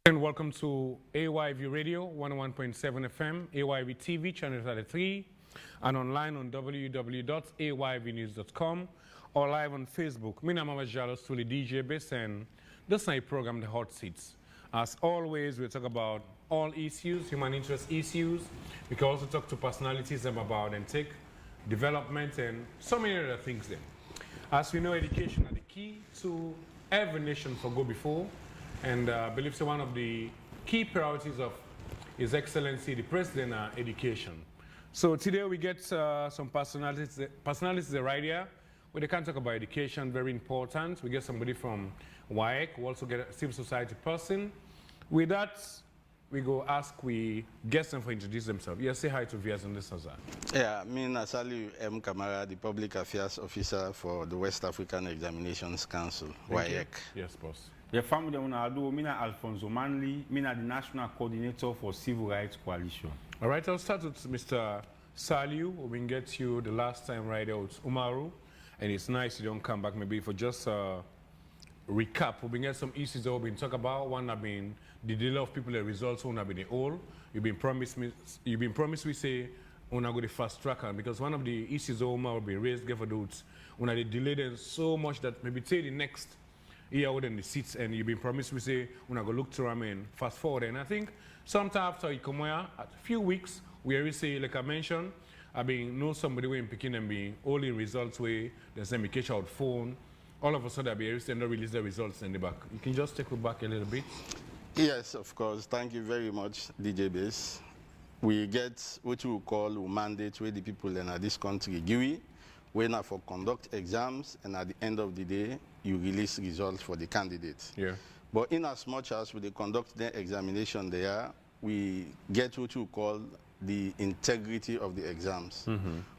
And welcome to AYV Radio 101.7 FM, AYV TV, channel 33, and online on www.ayvnews.com or live on Facebook. My name is Jalos Tuli DJ Base, and this is my program, The Hot Seats. As always, we talk about all issues, human interest issues. We can also talk to personalities about and take development and so many other things there. As we know, education is the key to every nation for go before. And I believe it's one of the key priorities of His Excellency, the President, education. So today we get some personalities right here, where they can talk about education, very important. We get somebody from WAEC, we also get a civil society person. With that, we guess them for introduce themselves. Yes, say hi to viewers on this as well. Yeah, me Nasali M. Kamara, the Public Affairs Officer for the West African Examinations Council, WAEC. Yes, boss. The family ado, Mina Alfonso Manley, Mina the National Coordinator for Civil Rights Coalition. All right, I'll start with Mr. Saliu. We can get you the last time right there with Umaru, and it's nice you don't come back maybe for just recap. We've been get some issues that we've been talking about. One have been the delay of people, the results one have been the all. You've been promised we say una go the fast tracker because one of the issues that Umaru will be raised for those when they delayed them so much that maybe say the next year within the seats, and you've been promised we say we're going to look through them and fast forward. And I think sometime after you come here, a few weeks, we already say, like I mentioned, I've been know somebody when picking and being all the results where there's a catch out phone. All of a sudden, I'll be able to release the results in the back. You can just take it back a little bit. Yes, of course. Thank you very much, DJ Base. We get what we call a mandate where the people in this country give when for conduct exams, and at the end of the day, you release results for the candidates. Yeah. But in as much as we conduct the examination there, we get what we call the integrity of the exams.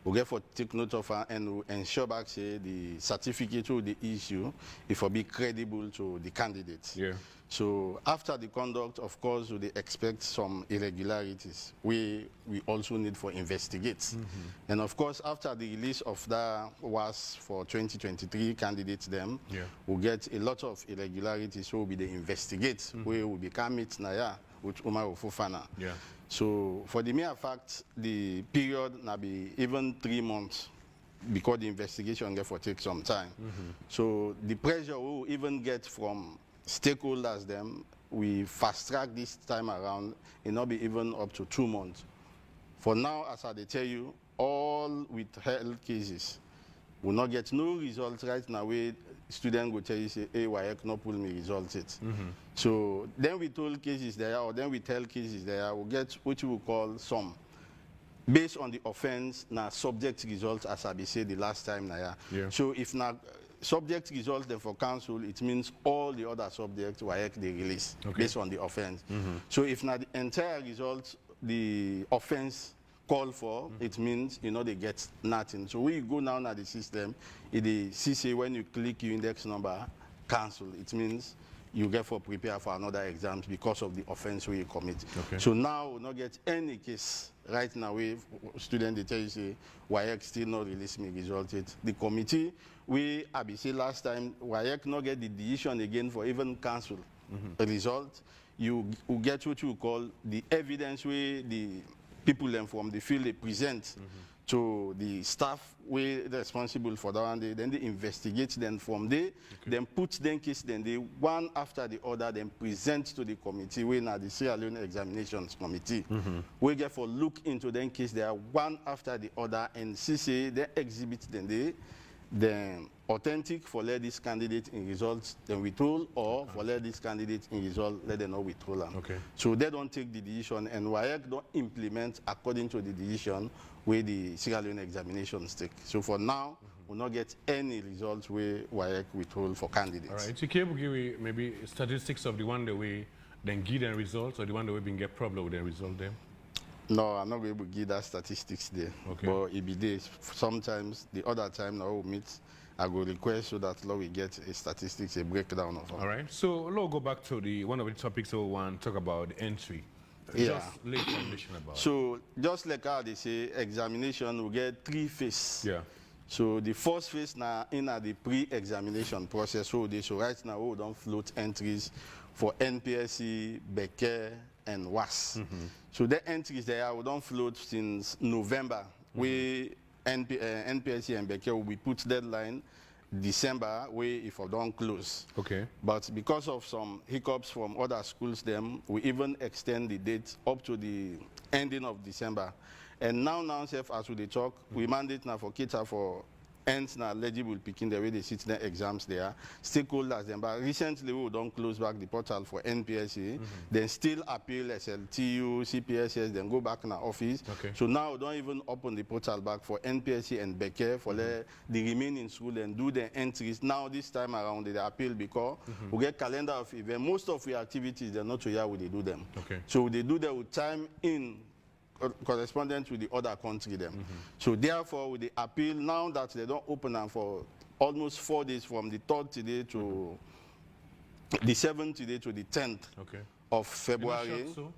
We get for take note of and ensure back say the certificate or the issue if it be credible to the candidates. Yeah. So after the conduct, of course, we expect some irregularities. We also need for investigate. And of course, after the release of that was for 2023 candidates, them we get a lot of irregularities. So we the investigate. We will become it now with Umar Fofana. Yeah. So for the mere fact, the period now be even 3 months because the investigation therefore take some time. So the pressure we will even get from stakeholders them, we fast track this time around, it not be even up to 2 months. For now, as I tell you, all with health cases will not get no results right now where student will tell you say, hey, why not pull me results it. So then we told cases there, or then we tell cases there, we'll get what we will call some. Based on the offense, now subject results, as I said the last time now. Yeah. So if now subject results then for council, it means all the other subjects were they release based on the offense. So if now the entire results, the offense call for, it means they get nothing. So when you go now the system, it is CC when you click your index number, cancel. It means you get for prepare for another exams because of the offense where you commit. So now we not get any case right now where student they tell you say WAEC still not release me result it. The committee we say last time WAEC not get the decision again for even cancel the result. You get what you call the evidence where the people them from the field they present to the staff way responsible for that one. Then they investigate them from there, then put them case, then they one after the other, then present to the committee. We now the Sierra Leone Examinations Committee. We get for look into them case they are one after the other and see they exhibit then authentic for let this candidate in results then withhold, or for let this candidate in result let them not withhold them. So they don't take the decision, and WAEC don't implement according to the decision where the Sierra Leone examinations take. So for now, we'll not get any results where WAEC withhold for candidates. All right. So can you give maybe statistics of the one that we then give them results, or the one that we been get problem with the result them? No, I'm not going to give that statistics there. But it be there. Sometimes, the other time now we meet, I go request so that we get a statistics, a breakdown of it. All right. So let's go back to one of the topics we want to talk about, the entry. Yeah. Just lay foundation about So just like how they say, examination will get 3 phases. Yeah. So the first phase now in the pre-examination process. So right now we don't float entries for NPSC, Beke, and WAS. So the entries there we don't float since November. We NPSC and Beke will be put deadline December, if I don't close. Okay. But because of some hiccups from other schools, we even extend the date up to the ending of December. And now, as we talk, we mandate now for kids for ends now legible picking the way they sit their exams there. Stakeholders them, but recently we don't close back the portal for NPSA, then still appeal SLTU, CPSS, then go back in the office. Okay. So now we don't even open the portal back for NPSA and Beke for the remaining school and do the entries. Now this time around they appeal because we get calendar of event. Most of the activities they're not here we they do them. Okay. So they do that with time in correspondent with the other country them. So therefore with the appeal now that they don't open them for almost 4 days from the 3rd today to the 7th today to the 10th of February. You're not shocked,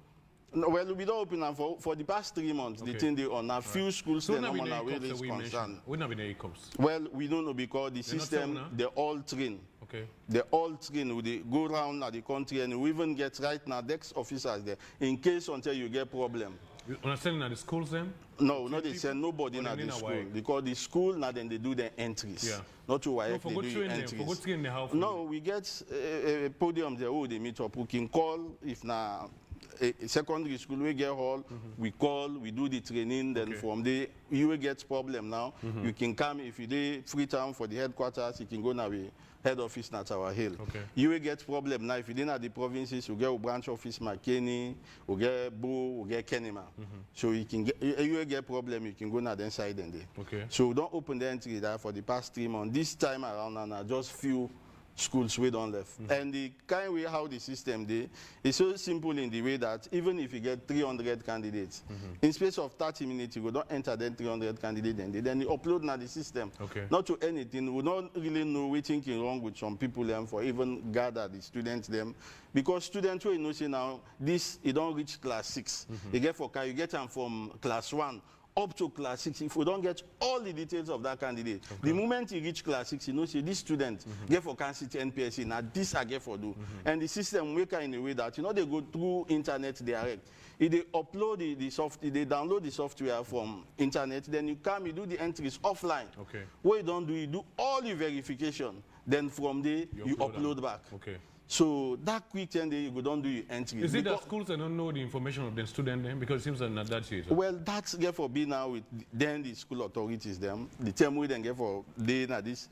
No, well, we don't open them for the past 3 months. The thing they on a few schools so they no more really is concerned. We not been the hiccups. Well, we don't know because the system they all train. Okay. They all train. They go around at the country and we even get right now desk officers there in case until you get problem. You understand at the schools then? No, not they send nobody in the school because the school now then they do their entries. Yeah. Not to why No, they do entries. No, we get a podium there. Oh, they meet up. We can call if now a secondary school we get hall. We call, we do the training. Then from there you will get problem now. You can come if you do free time for the headquarters. You can go now. Head office na Tower Hill. You will get problem now if you didn't have the provinces. You get a branch office McKinney, you get Bo, you get Kenema. So you can get you will get problem. You can go now the inside and there. So don't open the entry there for the past 3 months. This time around now just few schools we don't left. And the kind way how the system dey is so simple in the way that even if you get 300 candidates, in space of 30 minutes you go don't enter then 300 candidates and then you upload now the system. Not to anything. We don't really know what thinking wrong with some people them for even gather the students them. Because students who you know say now this you don't reach class 6. You get you get them from class 1 up to class 6, if we don't get all the details of that candidate, the moment you reach class 6, you know, say this student get for Kansas NPSC, now this I get for do. And the system work in a way that, you know, they go through internet direct. If they upload the software, they download the software from internet, then you come, you do the entries offline. What you don't do, you do all the verification. Then from there, you upload back. So that quick 10 days, you don't do your entries. Is it that schools don't know the information of the student then? Because it seems that not that it. Well, that's get for be now with then the school authorities them. The term we then get for they na this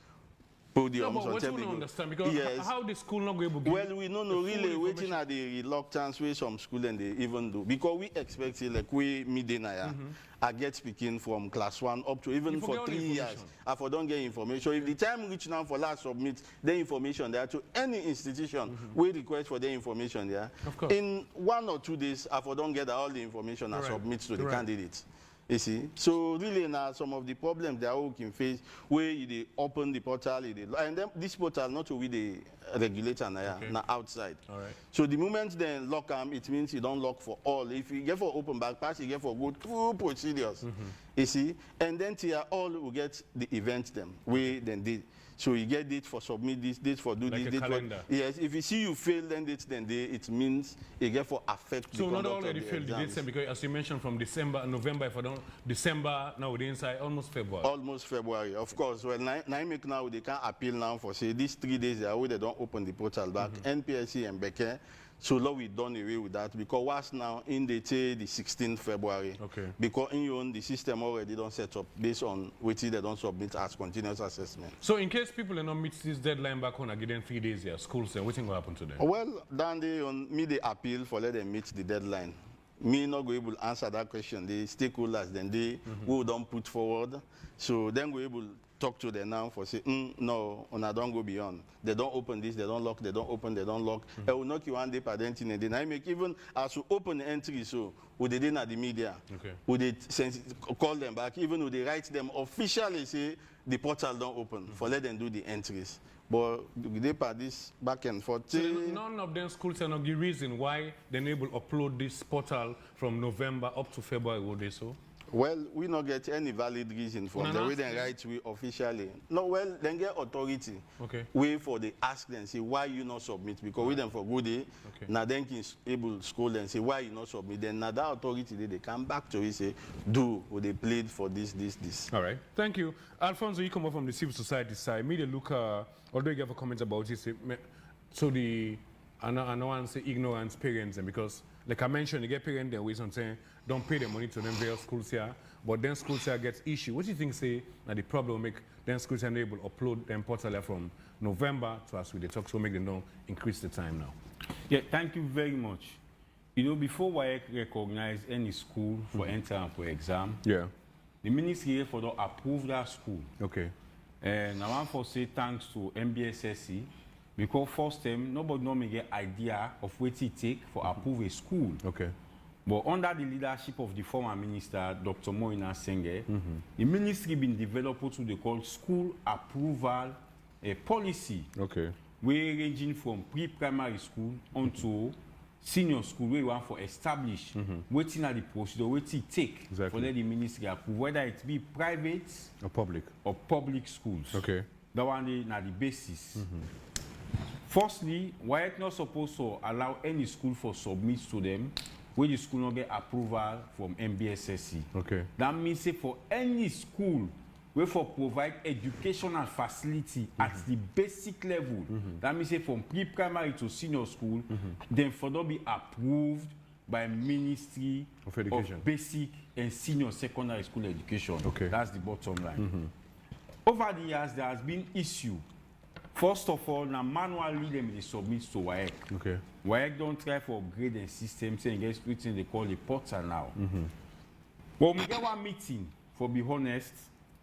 podiums. No, but what you don't understand because how the school not going to give well, we don't know really waiting at the reluctance way some school and they even do because we expect it like we midday I get speaking from class 1 up to even for 3 years. I for don't get information. If the time reach now for last submit the information there to any institution, we request for the information there. In 1 or 2 days, I for don't get all the information and submit to the candidates. You see, so really now some of the problems that we can face where they open the portal, and then this portal not to be the regulator now outside. So the moment they lock them, it means you don't lock for all. If you get for open back pass, you get for go through procedures. You see, and then till all will get the event them we then did. So you get date for submit this, date for do like this, date calendar. for yes. If you see you fail, then it means you get for affect. So the not conduct already of the failed the exams. dates because as you mentioned from December, November, if I don't December now we're inside almost February. Almost February, of course. Well, now they can appeal now for say these 3 days they don't open the portal back. NPSC and Beke. So now we done away with that because what's now in the 16th February. Because in your own the system already don't set up based on which they don't submit as continuous assessment. So in case people do not meet this deadline back on again 3 days here, schools say what's going to happen to them? Well, then they on me they appeal for let them meet the deadline. Me not going able to answer that question. The stakeholders then they who don't put forward. So then we able talk to them now for say, no, I don't go beyond. They don't open this, they don't lock, they don't open, they don't lock. I will knock you one day per dent and then I make even as we open the entry, so would they didn't at the media, would they call them back, even would they write them officially say the portal don't open for let them do the entries. But they part this back and forth. So none of them schools are not the reason why they're able to upload this portal from November up to February, would they so? Well, we not get any valid reason for the way they write we officially. No, well, then get authority. Okay. Wait for the ask them, say why you not submit, because we them for good day. Okay. Now then can able school and say why you not submit. Then now that authority they come back to it, say do or they plead for this. All right. Thank you. Alfonso, you come up from the civil society side. Me the look although you have a comment about it, say, so the I know and say ignorance parents and because like I mentioned, you get parents their ways on saying don't pay the money to them various schools here, but then schools here gets issue. What do you think say that the problem make then schools are able to upload them portal from November to as we they talk so make them know increase the time now? Yeah, thank you very much. You know, before WAEC recognize any school for entering for exam, Yeah. the ministry for to approve that school. Okay. And I want to say thanks to MBSSC because first time nobody know me get idea of what it take for approve a school. Okay. But under the leadership of the former minister, Dr. Moina Senge, the ministry been developed what they call school approval policy. Okay. We ranging from pre-primary school onto senior school where you want for establish waiting at the procedure, waiting take for let the ministry approve, whether it be private or public schools. Okay. That one is the basis. Firstly, why it not supposed to allow any school for submit to them where the school not get approval from MBSSC. Okay. That means say for any school where for provide educational facility at the basic level, that means say from pre-primary to senior school, then for not be approved by Ministry of Education. Of Basic and Senior Secondary School Education. Okay. That's the bottom line. Over the years, there has been issue. First of all, now manually them they submit to WAEC. Okay. WAEC don't try for upgrade the system, saying get something they call a portal now. But we get one meeting, for be honest,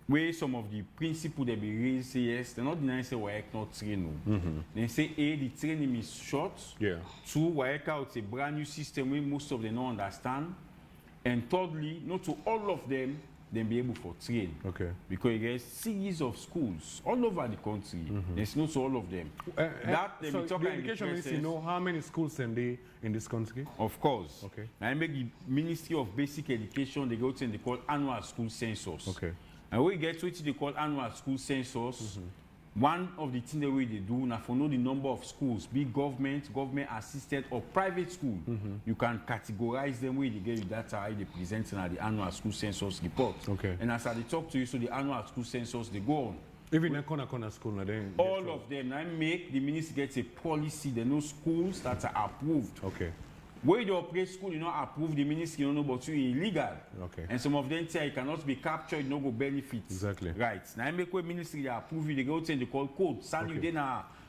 where some of the principles they be raised say yes, they're not denying say WAEC not train. They say A, the training is short. Yeah. Two, WAEC out a brand new system where most of them don't understand. And thirdly, not to all of them, then be able for train. Okay. Because there's series of schools all over the country. There's not all of them. So the education ministry know how many schools are there in this country? Of course. Okay. Now I make the Ministry of Basic Education, they go to they call annual school census. Okay. And we get to it they call annual school census. One of the things that we they do now for know the number of schools, be government assisted or private school. You can categorize them where they get you data how they present in the annual school census report. Okay. And as I talk to you, so the annual school census they go on. Even a corner school now then. All of them now make the ministry gets a policy, they know schools that are approved. Okay. Where you operate school, you know, approve the ministry, you know, but you illegal. Okay. And some of them say you cannot be captured, you know, go benefits. Exactly. Right. Now I make where ministry they approve you, they go to they call code. Send you then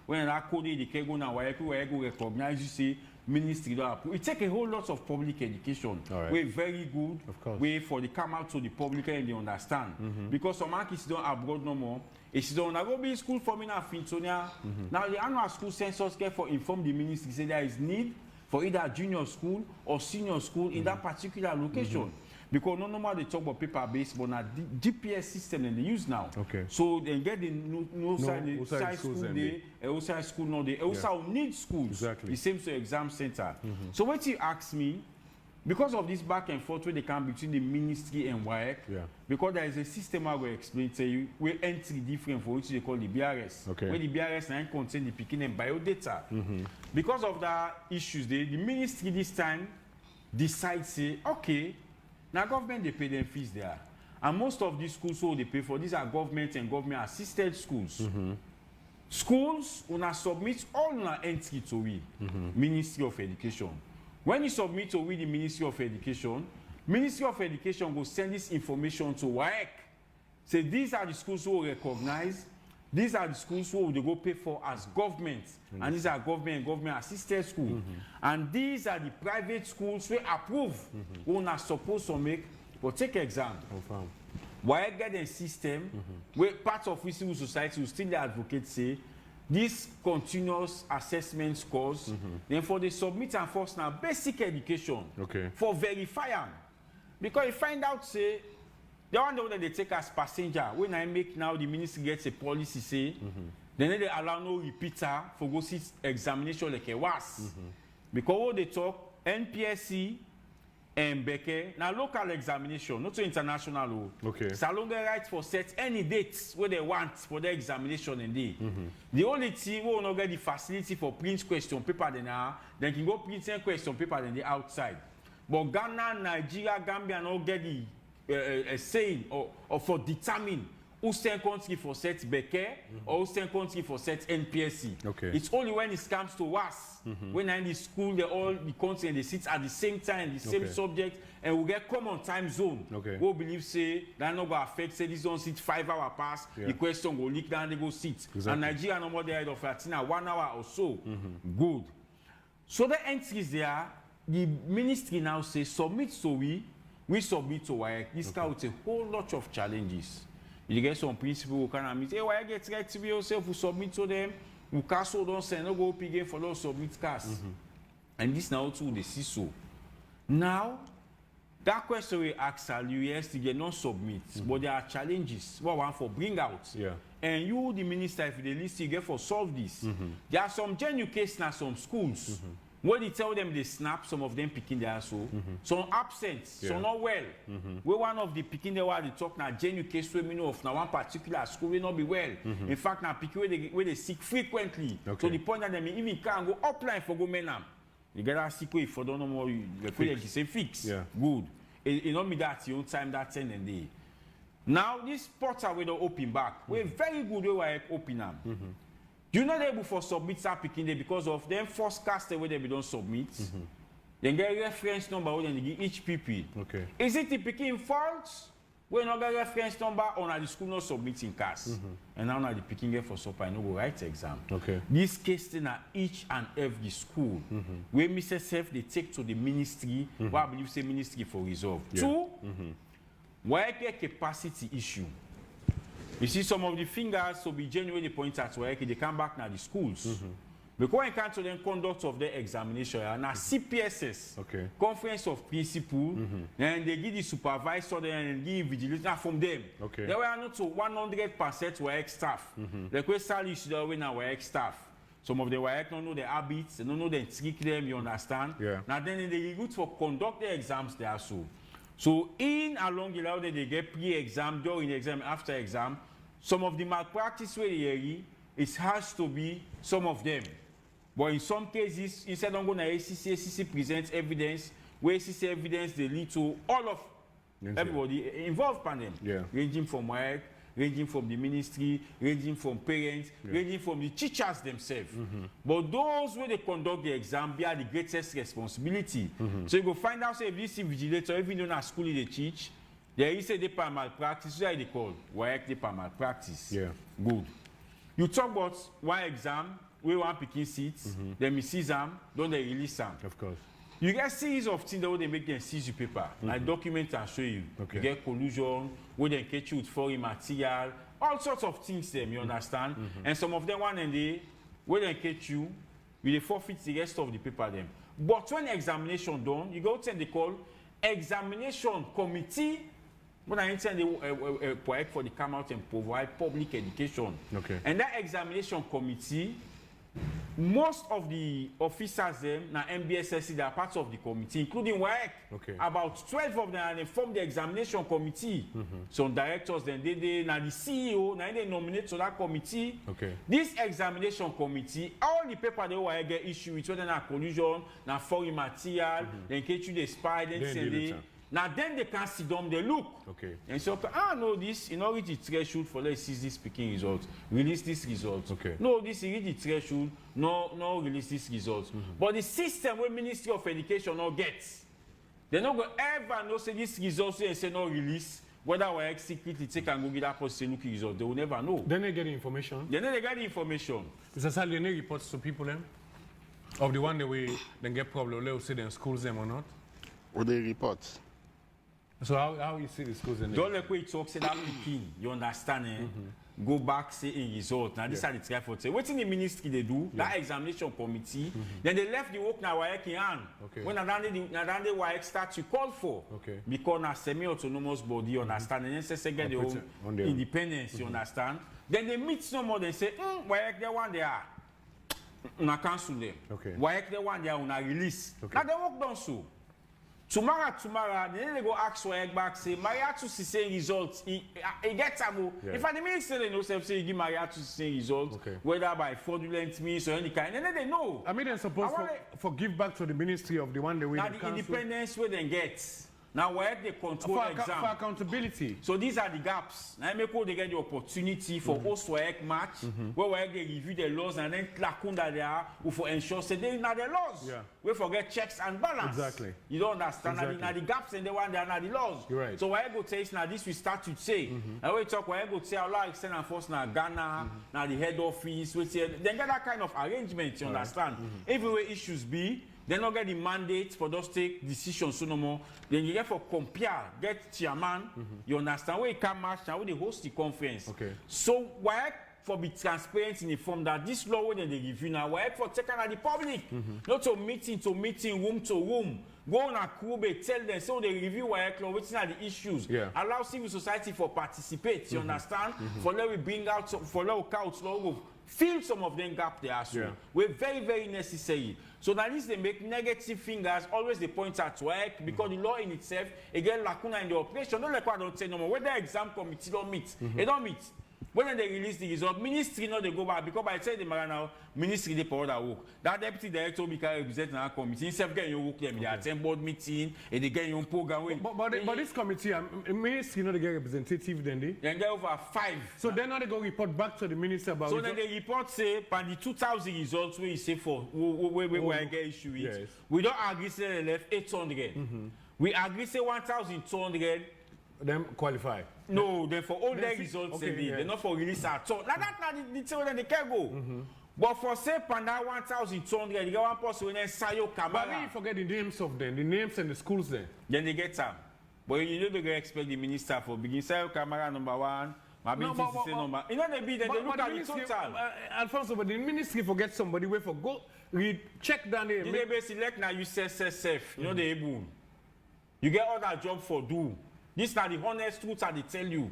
when that code they can go now where you go recognize you say ministry don't approve. It take a whole lot of public education. All right. Way very good. Of course. Way for the come out to the public and they understand. Because some kids don't abroad no more. If you don't go be school for me now, Fintonia. Now the annual school census care for inform the ministry say there is need for either junior school or senior school in that particular location. Because no more they talk about paper based, but now GPS system and they use now. Okay. So they get the outside school there, outside school no they also need schools. Exactly. The same to exam center. So what you ask me, because of this back and forth where they come between the ministry and WAEC, because there is a system I will explain to you where entry different for which they call the BRS. Okay. Where the BRS now contain the picking and biodata. Because of the issues, the ministry this time decides say, okay, now government they pay them fees there. And most of these schools who they pay for, these are government and government assisted schools. Schools una submit all una entry to we, Ministry of Education. When you submit to with the Ministry of Education will send this information to WAEC. Say these are the schools who recognize, these are the schools who they go pay for as government, and these are government assisted schools. And these are the private schools we approve who are supposed to make but take exam. Confirm. WAEC get a system where part of civil society will still advocate say this continuous assessment scores, then for the submit and force now basic education for verify them. Because you find out say the one that they take as passenger, when I make now the ministry gets a policy say, then they allow no repeater for go see examination like a was. Because what they talk, NPSC and Beke, now local examination, not so international. Okay. Salonga right for set any dates where they want for the examination and day. The only thing we will not get the facility for print question paper then can go print question paper then the outside. But Ghana, Nigeria, Gambia no get the saying or for determine who send country for set Beke or who send country for set NPSC. Okay. It's only when it comes to us, when in the school, they all the country and they sit at the same time, the same subject, and we get common time zone. Okay. We believe say that not go affect say this don't sit 5 hour pass, the question go leak down, they go sit. Exactly. And Nigeria no more there of 1 hour or so. Good. So the entries there, the ministry now say submit so we submit to WAEC. This guy with a whole lot of challenges. You get some principal who can admit, hey, why get right to be yourself, who submit to them, who castle don't send, no go up again for those submit cast. And this now too, they see so. Now, that question we ask you yesterday, not submit, but there are challenges. What one for bring out. Yeah. And you, the minister, if they list, you get for solve this. There are some genuine cases now, some schools. When they tell them they snap, some of them picking their soul. Some absent, some not well. Where one of the picking the they talk now, genuine case we know of now one particular school will not be well. In fact, now picking where they sick frequently. So the point that they even can't go upline for go menam. You get that sick way for don't know more. You say fix. Yeah. Good. It not be that your time that 10 and day. Now this portal we don't open back. We're very good way we open them. You're not able for submit that picking day because of them first cast where they don't submit. Then get reference number when they give each PP. Okay. Is it the picking fault? When not get reference number on the school not submitting cast. And now the picking get for supply no go write exam. Okay. This case in each and every school where Mr. Self they take to the ministry, what I believe say ministry for resolve. Yeah. Two, why get capacity issue? You see some of the fingers so be genuinely point at where they come back now the schools. Because when it comes to the conduct of the examination, now CPSS, Conference of Principal, and they give the supervisor and give vigilance from them. Okay. They were not to 100% WAEC staff. The question is the way now WAEC staff. Some of the WAEC don't know the habits, they don't know they trick them, you understand? Yeah. Now then they good for conduct the exams there so. So in along the line they get pre-exam, during the exam, after exam, some of the malpractice where it has to be some of them. But in some cases, instead of going to ACC presents evidence, where ACC evidence they lead to all of everybody involved in them. Ranging from WAEC, ranging from the ministry, ranging from parents, ranging from the teachers themselves. But those where they conduct the exam bear the greatest responsibility. So you go find out say if this invigilator, even though at school they teach, there is a department malpractice, what they call WAEC department malpractice. Good. You talk about one exam, we want picking seats, then we seize them, don't they release them? Of course. You get series of things that they make them seize your paper. Like document and show you. You get collusion, where they catch you with foreign material, all sorts of things them, you understand? And some of them one and they, where they catch you, with the forfeit the rest of the paper them. But when examination done, you go to they call examination committee. When I intend they work for the come out and provide public education. And that examination committee, most of the officers them na MBSSC, they are part of the committee, including WAEC. About 12 of them they form the examination committee. Some directors then they now the CEO now they nominate to that committee. This examination committee, all the paper they WAEC get issue with whether na collusion, na foreign material, then catch you the spy, then say now then they can sit down, they look. And so no, this in order the threshold for let's see this speaking results, release this result. No, this is the threshold, no release this result. But the system where Ministry of Education not gets, they not go ever know say this result and say no release. Whether we secretly take and go get that person look result, they will never know. Then they get the information. Then they get the information. Mr. Sally, any reports to people them? Of the one that we then get problem, let's say them schools them or not? Or they report. So how you see the schools in there? Don't let me talk say that picking, you understand go back say a result. Now these are the try for say. What in the ministry they do, that examination committee, then they left the work now WAEC in hand. When Nadande WAEC start to call for. Because now semi-autonomous body, you understand, and then say get their own independence, you understand. Then they meet some more, they say, WAEC they want there. Una cancel them. WAEC they want there, una release. Now they work done so. Tomorrow, then they go ask for egg back, say, Maria to see results. He gets a move. If the minister, they know, say, give Maria to see results, whether by fraudulent means or any kind, and then they know. I mean, they're supposed to give back to the ministry of the one they will. Now, the independence where they get. Now, where they control exam. For accountability. So these are the gaps. Now, they get the opportunity for us to match, where they review the laws and then that they are, for ensure that they are the laws. Yeah. We forget checks and balance. Exactly. You don't understand. Exactly. Now, the gaps and the one they are not the laws. You're right. So, where I go tell now, this we start to say. Now, we talk, where I go tell, Allah extend and force now Ghana, now the head office, we say, then get that kind of arrangement, you understand? Everywhere issues be, they don't get the mandate for those take decisions so no more. Then you get for compare, get chairman, you understand where you can march and where they host the conference. Okay. So why for be transparent in the form that this law when they review now, why for taking at the public, not to meeting, room to room. Go on a Kube, tell them so they review why law, what's are the issues. Yeah. Allow civil society for participate, you understand? For let we bring out for let we count law. Fill some of them gap there as well. We're very, very necessary. So that is they make negative fingers, always they point at work because the law in itself, again, lacuna in the operation. Don't like what I don't say no more. When the exam committee don't meet, they don't meet. When they release the result, ministry know they go back because by the time they marry now, ministry they for that work. That deputy director will represent our committee. Instead of getting your work, they attend board meeting and they get your program. But this committee, ministry know they get representative then they? They get over 5. So then now they go report back to the minister about. So then they report say, by the 2,000 results where you say for where I get issue with, we don't agree say they left 800. We agree say 1,200. Them qualify. No, then for all their results they're not for release at all. Now that's not the thing when they can go. But for say Panda 1,200, you get one person when they Sayo Kamara. But when you forget the names of them, the names and the schools there. Then they get some. But you know they expect the minister for begin Sayo Kamara number 1. Number. You know they be then they look at the total. Alfonso, but the ministry forget somebody where for go read check down there. They basically select now you say self. You know they able. You get other job for do. This are the honest truths that they tell you.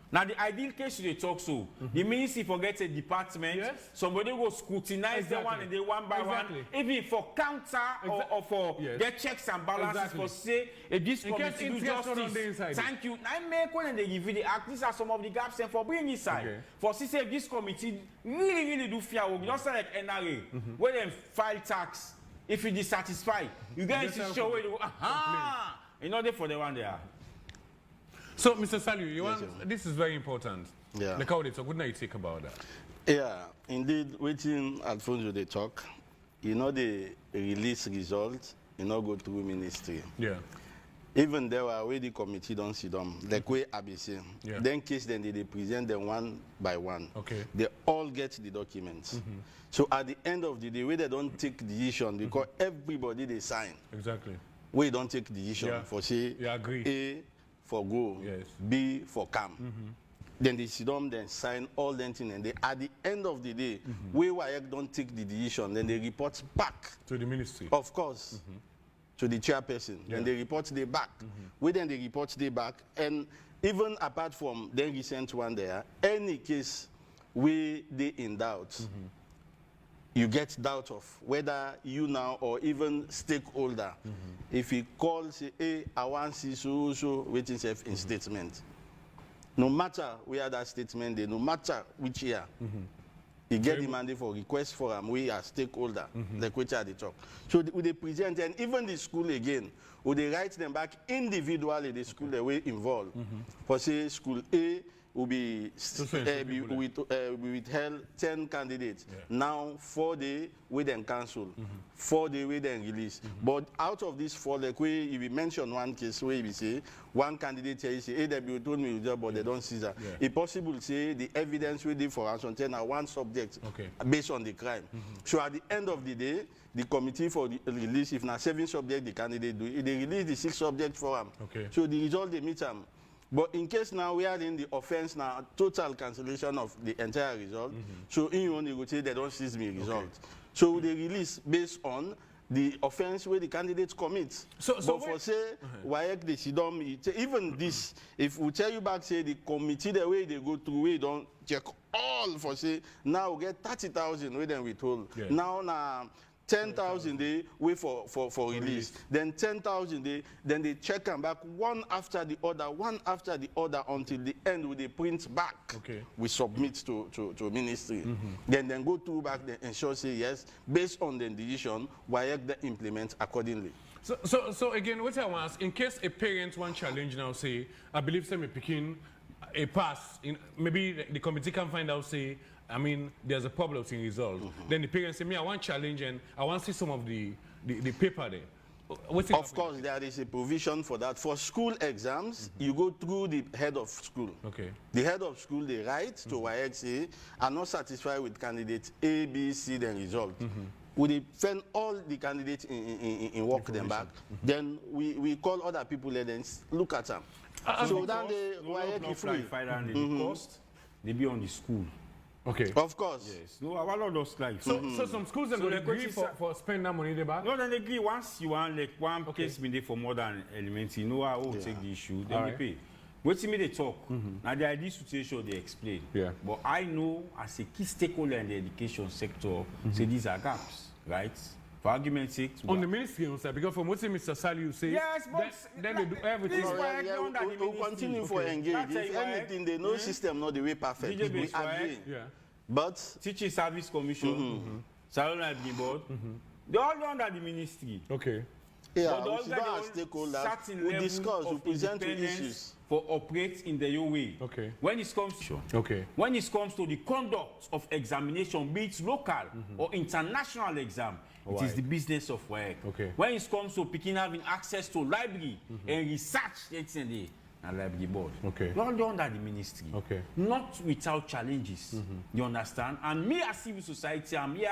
Now the ideal case they talk so. The ministry forgets a department. Somebody will scrutinize the one and they one by one. Even for counter or for get checks and balances for say if this committee do justice. Thank you. I make when they give you the act. These are some of the gaps and for bringing inside. For say if this committee really do fair work, just like NRA, where they file tax. If you dissatisfied, you guys show where you you know they for the one they are. So, Mr. Salu, this is very important. Yeah. Like how they talk. What do you think about that? Yeah, indeed, waiting Alfonso they talk, you know the release results, you know go through ministry. Yeah. Even there were where the committee don't sit down, like way ABC. Yeah. Then case then they present them one by one. Okay. They all get the documents. So at the end of the day, where they don't take decision because everybody they sign. Exactly. We don't take decision for say A for go, B for come. Then they sit down, then sign all that thing, and they at the end of the day, we don't take the decision, then they report back to the ministry. Of course. To the chairperson. Then they report they back. We then they report they back. And even apart from the recent one there, any case we they in doubt, you get doubt of whether you now or even stakeholder, if he calls, say, hey, I want to see so waiting self in statement. No matter where that statement they, no matter which year, he get the mandate for request for him, we are stakeholder, like which are the talk. So would they present, and even the school again, would they write them back individually, the school they were involved. For say school A, will be withheld 10 candidates. Now 4 days we then cancel, 4 days we then release. But out of these 4, like if we mention one case where we say one candidate here say AW told me but they don't see that. It's possible to say the evidence we did for us on 10 are one subject based on the crime. So at the end of the day, the committee for the release, if not 7 subjects the candidate do, they release the 6 subjects for them. So the result they meet them. But in case now we are in the offense now, total cancellation of the entire result. So in your negotiate, they don't seize me result. So they release based on the offense where the candidates commit. But for say, why they sit down, even this, if we tell you back, say the committee the way they go through, we don't check all for say now we get 30,000 we then we told. Now 10,000 they wait for release. Then 10,000 they check them back one after the other until the end with the print back. Okay. We submit to ministry. Then go through back, then ensure say yes, based on the decision, WAEC they implement accordingly. So again, what I want to ask, in case a parent want challenge now, say, I believe some picking a pass, maybe the committee can find out, say, I mean, there's a problem in result. Then the parents say, me, I want challenge and I want to see some of the paper there. Of course, there is a provision for that. For school exams, you go through the head of school. Okay. The head of school, they write to WAEC, say, I'm not satisfied with candidate A, B, C, then result. We send all the candidates in work them back. Then we call other people, let them look at them. So then the WAEC is free. The cost, they be on the school. Okay. Of course. Yes. No, I want those like. So some schools then will agree for spend that money they back? No, then they agree once you want like one case been there for more than elementary. You know I will take the issue, then they pay. Wait till me they talk. Now the ideal situation they explain. Yeah. But I know as a key stakeholder in the education sector, say these are gaps, right? For argument's sake. On the ministry, because from what Mr. Sally you say, yes, but then they do everything. We'll continue for engage. If anything, the no system not the way perfect. We agree. Yeah. But Teaching Service Commission, Salon Library Board, they all under the ministry. Okay. Yeah, we sit down as stakeholders, we discuss, we present the issues. For operate in the way. Okay. When it comes to the conduct of examination, be it local or international exam, it is the business of WAEC. Okay. When it comes to picking having access to library and research, it's in the library board. Okay. All under the ministry. Okay. Not without challenges. You understand? And me as civil society, I'm here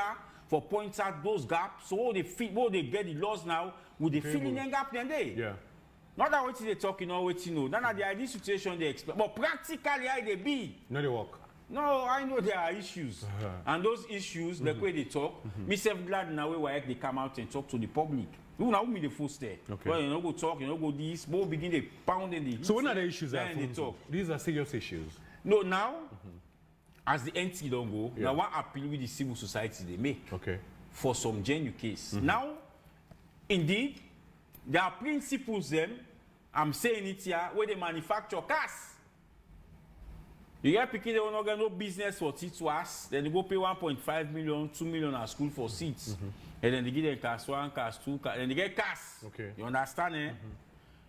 for point out those gaps so they get the laws now with the filling and gap then they. Yeah. Not that what they talking or what you know. Then at the ideal situation they expect. But practically how they be. No, they work. No, I know there are issues. And those issues, the way they talk, me self glad now where they come out and talk to the public. You know, me the first step. Okay. Well, you know, go talk, you know, go this, more begin they pound in the. So what are the issues that they talk? These are serious issues. No, now, as the NT don't go, now one appeal with the civil society they make. Okay. For some genuine case. Now, indeed, there are principles them, I'm saying it here, where they manufacture cars. You get picking they will not get no business for seats to us, then they go pay 1.5 million, 2 million at school for seats. And then they give them class 1, class 2, then they get cars. Okay. You understand, eh?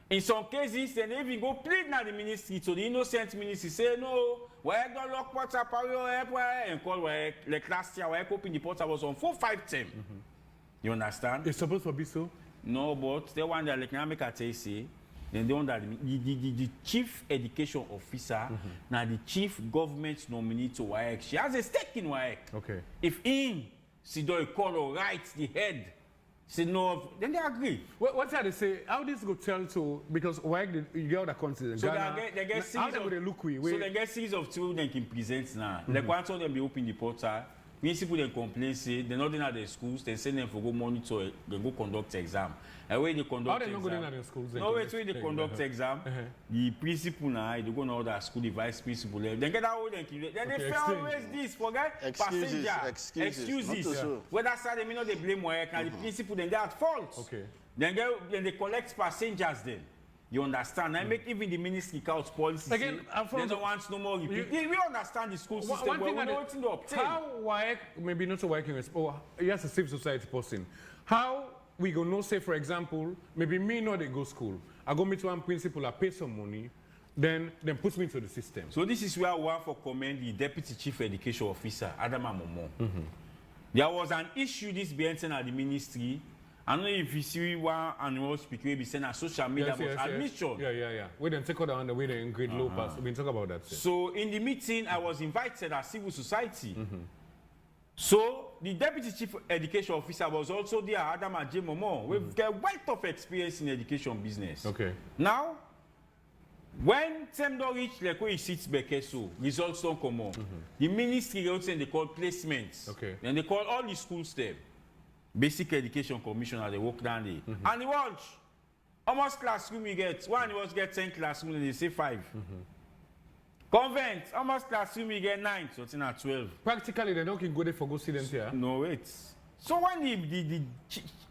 In some cases, then they even go plead now the ministry to the innocent ministry, say no, why don't lock ports up and call where like last year where open the ports was on 4-5 term. You understand? It's supposed to be so? No, but they want that like now make a say, then they want that the chief education officer, now the chief government nominee to WAEC. She has a stake in WAEC. Okay. If in she do call or write the head. Say no, then they agree. What they say? How this go tell to because why you get other countries in Ghana? They get series of, so they get series of children they can present now. Like once all them be open the portal, principal they complain say they're not in at the schools. They send them for go monitor, they go conduct exam. And when they conduct how they exam, not going at the schools? No, wait, when they conduct exam, the principal now they go now the school, the vice principal. Then get that then they always this forget excuses. Whether side they may not they blame work and the principal then they at fault. Okay. Then they collect passengers then. You understand? I make even the ministry couch policy. Again, they don't want no more repeat. We understand the school system, but we know what to obtain. How WAEC, maybe not so working with, yes, a civil society person. How we go no say, for example, maybe me not they go school. I go meet one principal, I pay some money, then puts me into the system. So this is where I want to commend the Deputy Chief Education Officer, Adam Amomo. There was an issue this being sent at the ministry. I don't know if you see one annual speaker will be sent on social media about admission. Yeah. We then take out on the way they grade low pass. We talk about that. So in the meeting, I was invited as civil society. So the Deputy Chief Education Officer was also there, Adam Ajemomo. We've got a wealth of experience in education business. Okay. Now, when Tem don't reach like where he sits back, so results don't come on. The ministry also they call placements. Okay. And they call all the schools them. Basic Education Commissioner, they work down there. And the watch, almost classroom you get. One you was get 10 classroom, and they say 5. Convent, almost classroom you get 9, so it's not 12. Practically, they don't go there for go students here. No, wait. So when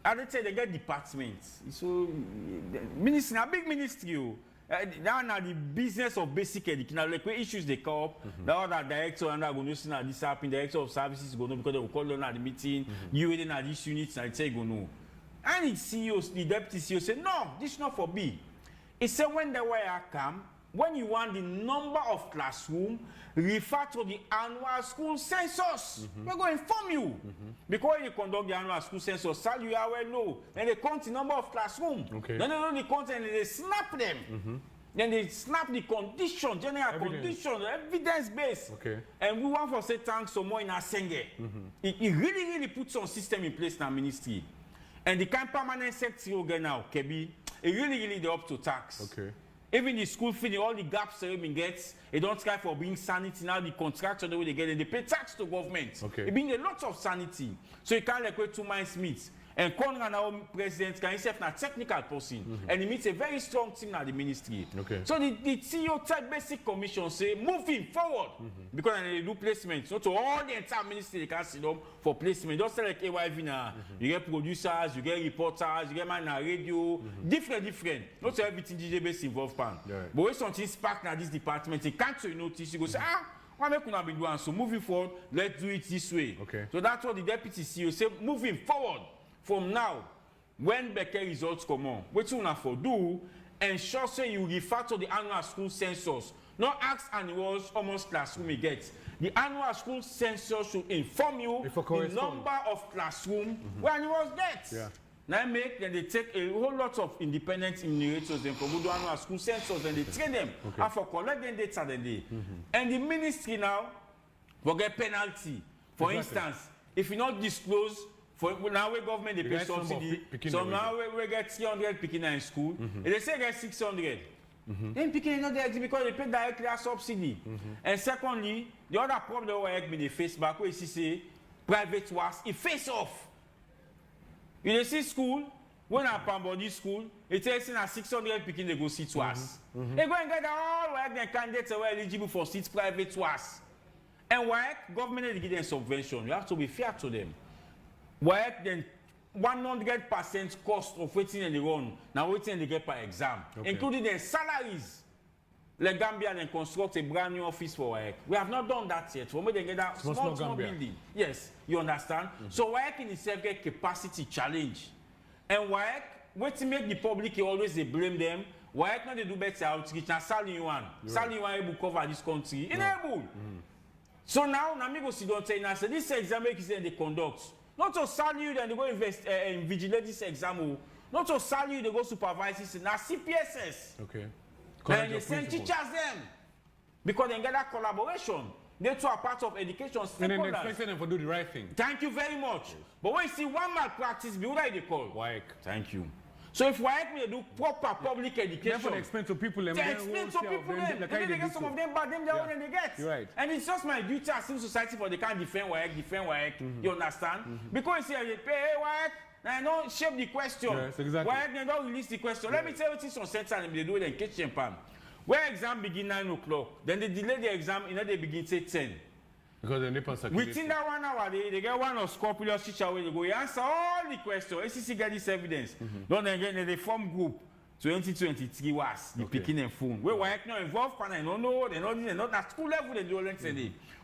as I say, they get departments. So ministry, a big ministry. Now the business of basic education, like where issues they come up, the other director and I'm going to see now this happen, director of services going to because they will call them at the meeting, you waiting at these units and say go no. And the CEOs, the deputy CEO said, no, this is not for B. He said when the wire come, when you want the number of classroom, refer to the annual school census. We're going to inform you. Because you conduct the annual school census, salary are well low. Then they count the number of classroom. Okay. Then they know the content and they snap them. Then they snap the condition, general condition, evidence based. Okay. And we want to say thanks so more in Asenge. It really puts some system in place in our ministry. And the kind of permanent secretary again now, Kebi, it really they're up to tax. Okay. Even the school fee, all the gaps the women gets, they don't try for being sanity. Now the contractor, the way they get it, they pay tax to government. Okay. It brings a lot of sanity. So you can't like wait 2 months meet. And Conrad, our president, can himself a technical person. And he meets a very strong team at the ministry. Okay. So the CEO type basic commission say, moving forward. Because they do placements. So to all the entire ministry, they can sit down for placement. Just like AYV now. You get producers, you get reporters, you get man on radio. Different. Not so everything DJ base involved pan. Right. But when something spark now this department, you can't notice, you go say, what make una be doing? So moving forward, let's do it this way. Okay. So that's what the deputy CEO say, moving forward. From now, when Becker results come on, what you want to do, ensure say you refer to the annual school census. Not ask annuals almost classroom you get. The annual school census should inform you the number of classroom where annuals get. Yeah. Now then they take a whole lot of independent enumerators and for go do annual school census and they train them and for collect them data then they. And the ministry now will get penalty. For instance, if you not disclose. For now, we government they pay subsidy. So now we get 300 picking in school. And they say get 600. Then picking not there because they pay directly a subsidy. And secondly, the other problem we they face back where you see private was it face off. You see school when I Pambodi school, it takes in a 600 picking they go see twice. They go and get all work the candidates are eligible for seats private twice. And why government they give them subvention? You have to be fair to them. Why then 100% cost of waiting and they run now waiting they get per exam, including their salaries. Like Gambia then construct a brand new office for WAEC. We have not done that yet. For me they get that small building. Yes, you understand? So WAEC in itself get capacity challenge. And WAEC, waiting make the public always they blame them. WAEC not they do better outreach. Now Sally one able to cover this country. Enable. So now me go sit down and say this exam make they conduct. Not to salary you, then they go invest in vigilate this exam. Not to salary you, they go supervise this. Now CPSS. Okay. Then they send teachers them. Because they get that collaboration. They too are part of education. And then they expect them to do the right thing. Thank you very much. Yes. But when you see one malpractice, what are they called? WAEC. Thank you. So if WAEC may do proper public education, therefore explain to people them. They explain to people them. They get some of them, but them they they get. You're right. And it's just my duty as civil society for they can't defend WAEC. You understand? Because you say they pay WAEC, and don't shape the question. Yes, exactly. WAEC they don't release the question. Let me tell you what is on center and they do it in kitchen pan. Where exam begin 9 o'clock, then they delay the exam, they begin say 10. Because then they within that 1 hour, they get one of scrupulous teacher where they go answer all the questions. ACC get this evidence. Then again, they form group 2023 was the picking and phone. Where WAEC not involved, and I don't know, they're not at school level, they do all that.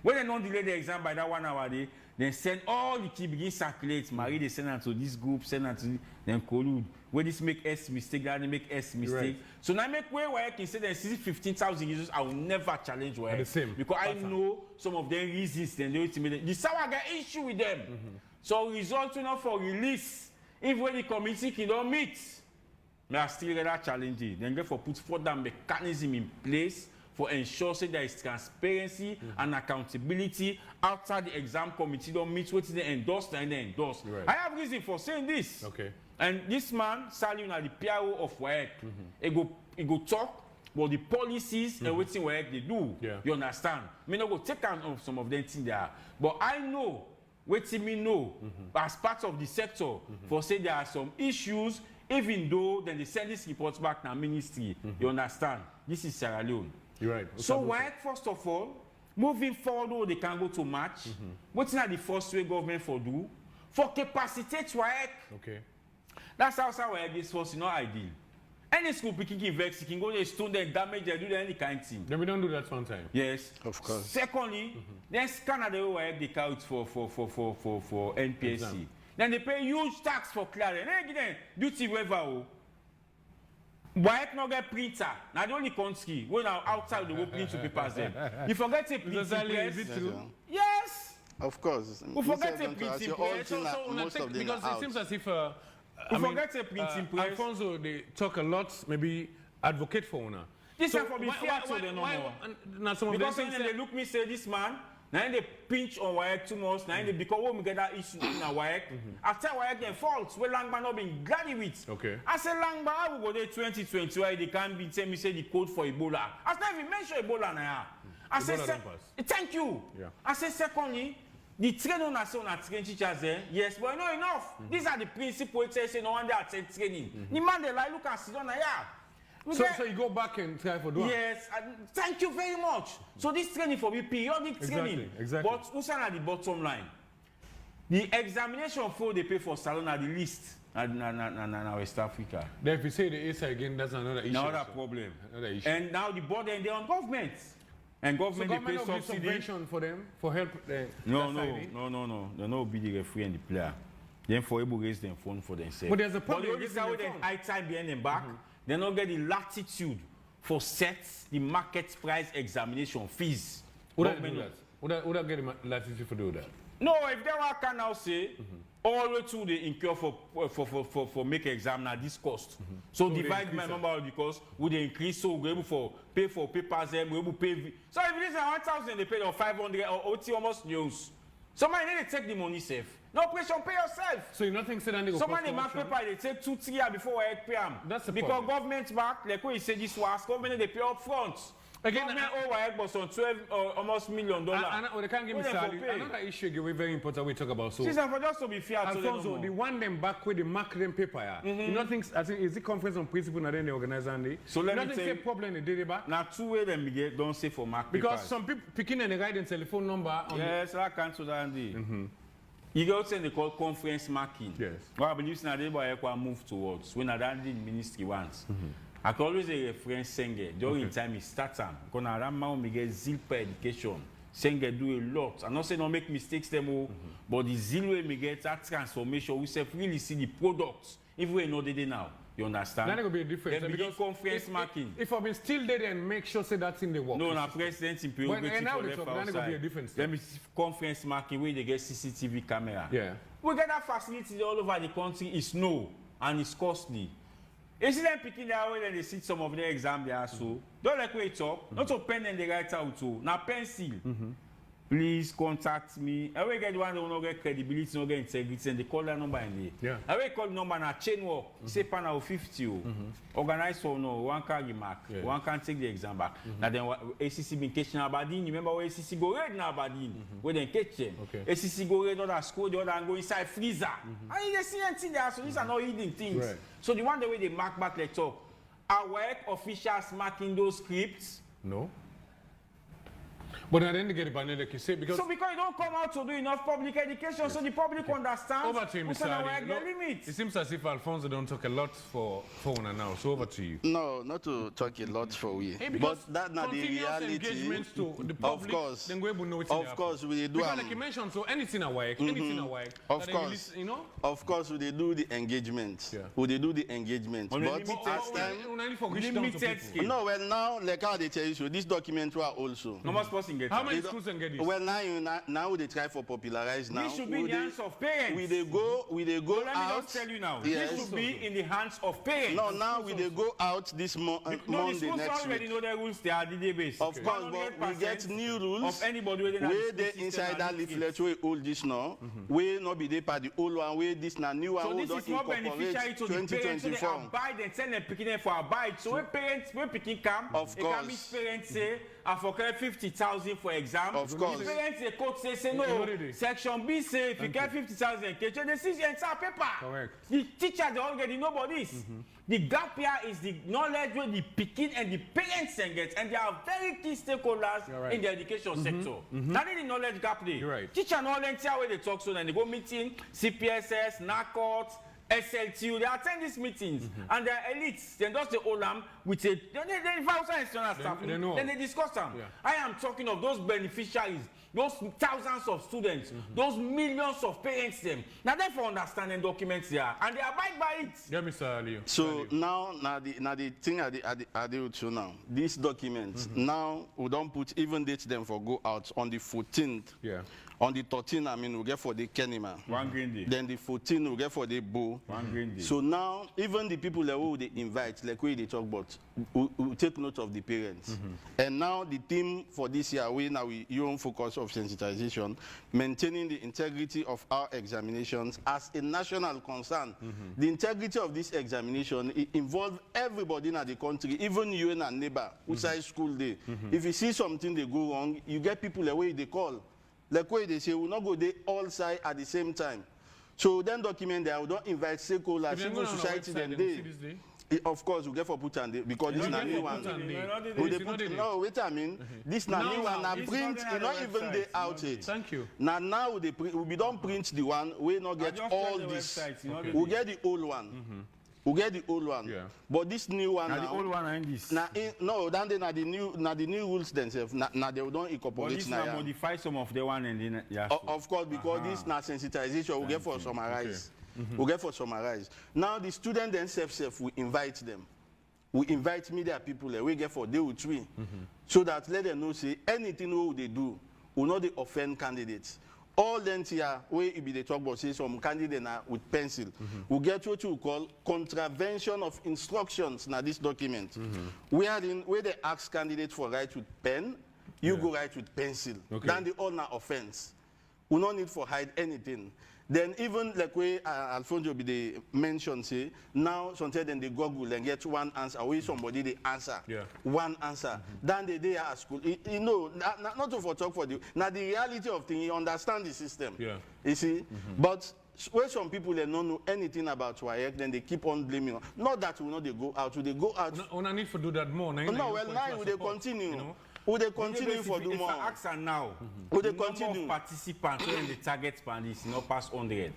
When they don't delay the exam by that 1 hour, they send all the key begin circulate. Marie, they send them to this group, send them to them collude. Where this make S mistake, that they make S mistake. Right. So now make where WAEC instead of 15,000 users, I will never challenge WAEC. The same. Because I know some of them reasons, then they ultimately the sour get issue with them. So results not for release. If when the committee cannot meet, may I still rather challenge it. Then therefore put further mechanism in place for ensuring there is transparency and accountability after the exam committee don't meet what they endorse and they endorse. Right. I have reason for saying this. Okay. And this man, Salim, the PRO of WAEC, he go talk about the policies and what WAEC they do. Yeah. You understand? I mean, I go take account of some of them things there. But I know, what me know, as part of the sector, for say there are some issues, even though then they send this report back to the ministry. You understand? This is Sierra Leone. You're right. So WAEC, first of all, moving forward, they can go to match. What's not the first way government for do? for capacitate WAEC. Okay. That's how WAEC is supposed to not ideal. Any school picking vex, you can go to a student damage, they do any kind of thing. Then we don't do that one time. Yes. Of course. Secondly, then scan the WAEC they count for NPSC. Exam. Then they pay huge tax for clearing. Then again, duty waiver. WAEC not get printer. Now the only country when now outside the go print to papers them. You forget to print Is it true? Yes. Of course. We forget to print in press. Most of them because are it out. seems as if We forget to print in press. Alfonso, they talk a lot, maybe advocate for owner. This time for be fair to them no more. Now some of them Because when they look me say this man, now they pinch on WAEC too much, now they because when we get that issue in a WAEC, after WAEC then faults, where Langba not been graduate. Okay. I say Langba, I will go there 2020 why they can't be tell me say the code for Ebola. I never even mention Ebola now. I say thank you. Yeah. I say secondly, the training on train teachers there, yes, but not enough. These are the principles say no one they attend training. The man they like look and sit on here. So you go back and try for doing. Yes, thank you very much. So this training for me periodic training. Exactly. But who's at the bottom line? The examination for they pay for salon at the least in West Africa. Then if you say the ASA again, that's another issue. Another problem. Another issue. And now the burden they're on government. And government, so they pay subsidy. subvention for them for help. No. They no be the referee and the player. Then for able raise them phone for themselves. But there's a problem. But the only side with the high time behind them back, they don't get the latitude for set the market price examination fees. Would I do that? Would I get the latitude for do that? No, if they were can now say all the way to the incur for make exam now this cost. So divide my number because we they increase so we able for pay for papers them we able pay. So if it is 1,000 they pay or 500 or OT almost news. Somebody need to take the money safe. No pressure, pay yourself. So you nothing said and they go. Somebody mark paper they take 2-3 years before I pay them. That's the because problem. government back like when you say this was government they pay up front. Again, government was on $12 almost $1 million. They can't give me salary. Another issue we very important we talk about. So for just to be fair to them. Alfonso, the one them back with the mark them paper. You know things. I think is the conference on principle and then they organize and they. So let me tell you. Problem they did it back. Now 2 ways them get don't say for mark because papers. some people picking and they write their telephone number. On yes, I can't do that. You get what they call conference marking. Yes. What I believe now they will move towards when I did the ministry once. I can always reference Senge during time he starts them. Because I man we get zeal per education. Senge do a lot. I'm not saying don't make mistakes them all, but the zeal way we get that transformation, we say really see the products. If we know they now, you understand? That will be a difference. Then because conference marking. If I've been still there, then make sure say that's in the work. No, president in prerogative for left outside. That will be a difference. Let me conference marking where they get CCTV camera. Yeah. We get that facility all over the country. It's no and it's costly. You see them picking their way and they sit some of their exam there so. Don't like wait up. Not to pen and they write out to. Now pencil. Please contact me. I will get one that will not get credibility, not get integrity, and they call that number in there. Yeah. I will call the number now chain work. Say panel 50. Organize for no one can remark. Yeah. One can take the exam back. Now then ACC been catching Aberdeen. You remember where ACC go red now Aberdeen? Where they catch them. Okay. ACC go red other school, the other and go inside freezer. And you see anything there, so these are not hidden things. Right. So the one the way they mark back like talk. Are WAEC officials marking those scripts? No. But I didn't get it by like you say because. So because you don't come out to do enough public education, so the public understands. Over to you, Mr. Ali. Limits. It seems as if Alfonso don't talk a lot for Fauna now. So over to you. No, not to talk a lot for we. Hey, but that's not the reality. Engagements to the public, of course. Then we will know it's of course, we do. Because like you mentioned, so anything a work, anything a work. Of course, release, you know. Of course, we do the engagement. Yeah. We do the engagement. On But as time. Limited skill. No, well now, like how they tell you, so this document were also. No more person get. How many schools can get this? Well, now they try for popularize now. This should be in the hands of parents. We they go Let me out. just tell you now. Yes. This should be in the hands of parents. No, now we they go out this No, the Monday schools next already week. know their rules. They are the database. Of course, but we get new rules. Of anybody where they inside that leaflet we hold this now. We not be there by the old one. We this now new one. So We this don't is more incorporate beneficial to the parents. So they 2024. abide and send them picking them for abide. So when parents, when picking come, Of they can course. meet parents say, I forget 50,000 50,000 for exam. Of course. The parents, the coach say no. Section B say if you get 50,000, they see the entire paper. Correct. The teachers, they all get, nobody's. The gap here is the knowledge where the picking and the parents get, and they are very key stakeholders in the education sector. Now the knowledge gap there. Right. Teacher knowledge here where they talk so, then they go meeting, CPSS, NACOT, SLTU, they attend these meetings and they're elites. They just the Olam with a then they discuss them. Yeah. I am talking of those beneficiaries, those thousands of students, those millions of parents them. Now therefore understanding documents there and they abide by it. Yeah, Mr. Leo. So now the thing I do with you now, these documents, now we don't put even dates them for go out on the 14th. Yeah. On the 13th, I mean, we get for the Kenima. 1 green day. Then the 14th, we get for the Bo. 1 green day. So now, even the people that who they invite, like we they talk about, we take note of the parents. And now the theme for this year, we own focus of sensitization, maintaining the integrity of our examinations as a national concern. The integrity of this examination, it involves everybody in the country, even you and a neighbor, outside school day. If you see something they go wrong, you get people the way they call. Like where they say, we'll not go there all side at the same time. So then document that we don't invite stakeholders, civil society, then they. Of course, we get for put on because this is not new one. No, wait a minute. This is not new one. Now print, you not even the out it. Thank you. Now we don't print the one. We not get all this. We get the old one. We get the old one. Yeah. But this new one now. The old one and this. No, then they the new rules themselves. Now they don't incorporate. But this now modify some of the one and then of course, because this now sensitization we get for summarize. We get for summarize. Now the student themselves we invite them. We invite media people we get for day with three. So that let them know say anything what they do will not they offend candidates. All then here, where it be the talk about say some candidate now with pencil. We get what you call contravention of instructions now this document. Where they ask candidates for write with pen, you go write with pencil. Then the all now offense. We no need for hide anything. Then even like where Alfonso be the mention say now sometimes then they Google and get one answer where somebody they answer one answer. Then they are at school. You know not to for talk for the now the reality of things you understand the system. You see, but where some people they don't know anything about WAEC, then they keep on blaming. Not that we know they go out. They go out. No need to do that more. No, well now they continue. You know? Would they continue for do more? If I now, would they continue? Participants when the target span is not past 100,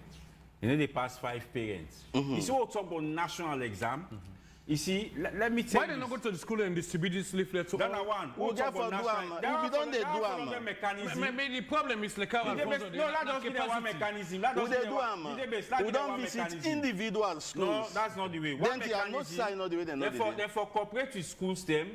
you know they pass 5 parents. You see what we talk about national exam. You see, let me tell you. Why they not go to the school and distribute this leaflet to all? One. We'll get for do we don't they do mechanism. Maybe the problem is like how no, that doesn't give one mechanism. That doesn't we don't visit individual schools. No, that's not the way. Then they are not signed all the way. Therefore, cooperate with schools them.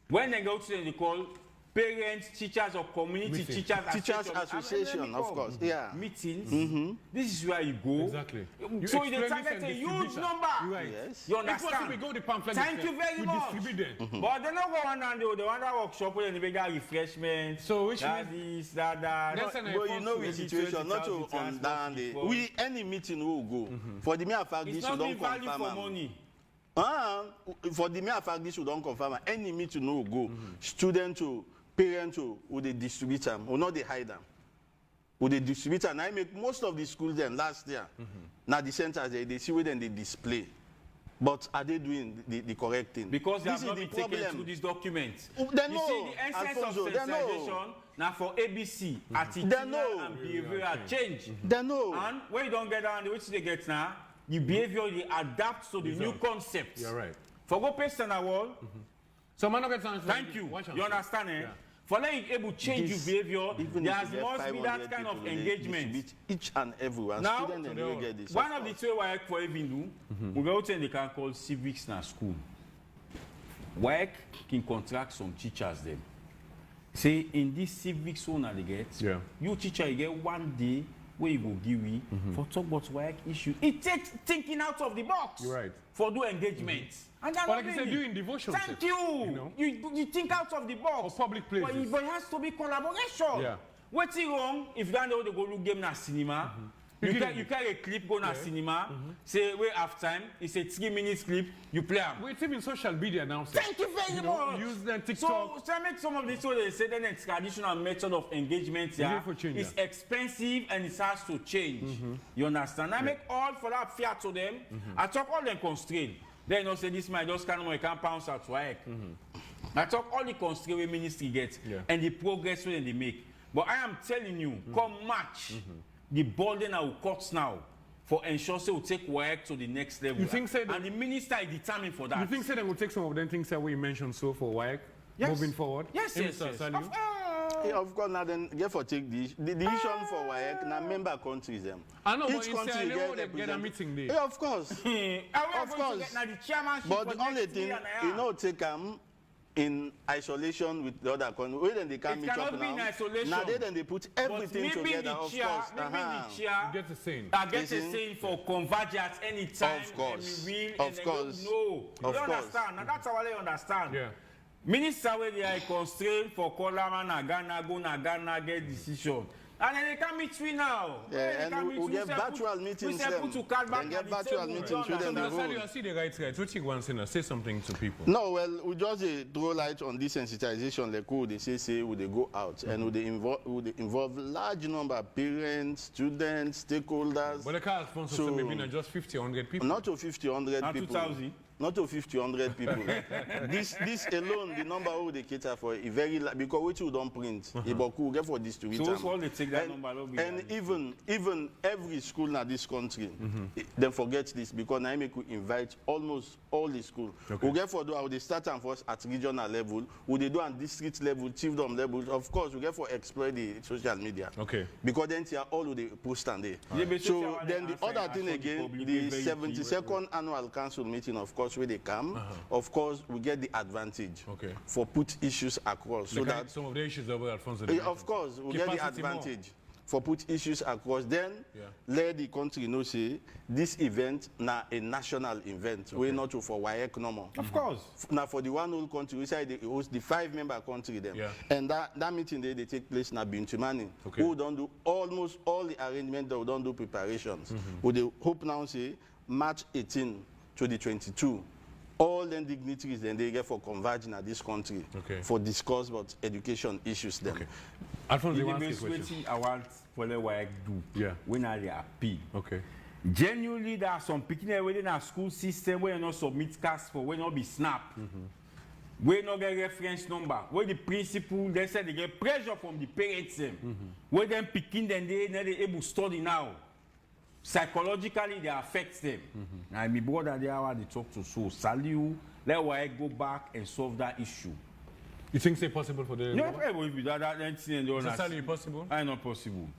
When they go to them, they call parents, teachers, or community teachers association, of course. Yeah. Meetings. This is where you go. Exactly. So they target a huge number. Right. Yes. You understand? We go the pamphlet. Thank you very much. But they don't go on and do the one that workshop where they get refreshment. So which means that. Well, you know the situation. Not to understand it. We any meeting will go. For the mere fact this you don't confirm. For money. For the mere fact this you don't confirm. Any meeting will go. Student to parents who they distribute them, or not they hide them. Who they distribute them. I make most of the schools then last year. Now the centers they see where then they display. But are they doing the correct thing? Because they have not been taken through this document. They know. You see the essence of sensitization now for ABC, attitude and behavioral change. They know. And when you don't get down, which they get now, the behavior they adapt to the new concepts. You're right. For go paste on the wall. So man, get thank you. You understand, eh? For letting you able to change your behavior, there must be that kind of engagement. Each and every one. Now, get this, one of the two WAEC for even do, we go to they can call civics na school. WAEC can contract some teachers them. Say in this civics one they get, you teacher you get 1 day where you go give me for talk about WAEC issue. It takes thinking out of the box. You're right. For do engagement. And but like you said, doing devotion. Thank you. You think out of the box. For public places. But it has to be collaboration. Yeah. What's wrong if you don't know they go look game na cinema? You carry a clip, go to cinema, say, we have time, it's a 3-minute clip, you play them. It's even social media now. Thank you very much. Use them TikTok. So I make some of this, so they say that the traditional method of engagement is expensive and it has to change. You understand? I make all for that fear to them. I talk all them constraints. They don't say this might just can't pounce out work. I talk all the constraints the ministry gets and the progress when they make. But I am telling you, come March, the burden I will cut now for ensure we will take work to the next level. You think and the minister is determined for that. You think they will take some of them things that we mentioned so for work moving forward? Yes. Of course, now then, get for take the decision for WAEC, now member countries them. I know, each but country get a meeting there. Yeah, of course. Of course. But the only thing, take them in isolation with the other country. Where then they can meet up now. Now they put everything together. Of course. Get the same. I get the same for converge at any time. Of course. Of course. No. You understand? Now that's how I understand. Yeah. Minister where they are constrained for Kolama na Ghana get decision. And then they can meet we now. Yeah, and we'll get virtual meetings. Then get virtual meetings with them. I see the right. What you want to say something to people? No, well, we just throw light on this sensitization. Like who they say would they go out and would they involve large number of parents, students, stakeholders. But the car sponsors so, maybe not just 50, 100 people. Not to 50, 100 people. 2,000. Not to 50, 100 people. this alone, the number who they cater for is very because which you don't print. Iboku get for distributor. So all they take that number. And even every school in this country, they forget this because now we could invite almost all the schools. We get for do how they start and first at regional level, we they do at district level, chiefdom level. Of course, we get for exploit the social media. Okay. Because then they are all they post and there. So then the other thing again, the 72nd annual council meeting, of course, where they come, of course, we get the advantage for put issues across. So that some of the issues over Alfonso. Of course, we get the advantage for put issues across. Then let the country know say this event now a national event. We're not for WAEC no more. Of course. Now for the one whole country, we say they host the 5-member country them. And that meeting they take place now Bintumani. Who don't do almost all the arrangements, they don't do preparations. Who they hope now say March 18 to the 22. All the dignitaries then they get for converging at this country for discuss about education issues then. Alfonso, you want to question? I want for the work do. When are they happy? Genuinely, there are some picking within our school system where you not submit cast for where not be snap. Where not get reference number. Where the principal they said they get pressure from the parents them. Where them picking then they able to study now. Psychologically, they affect them. And my brother, they are they talk to so. Saliu, let why go back and solve that issue. You think it's possible for the? No, that possible? I not possible.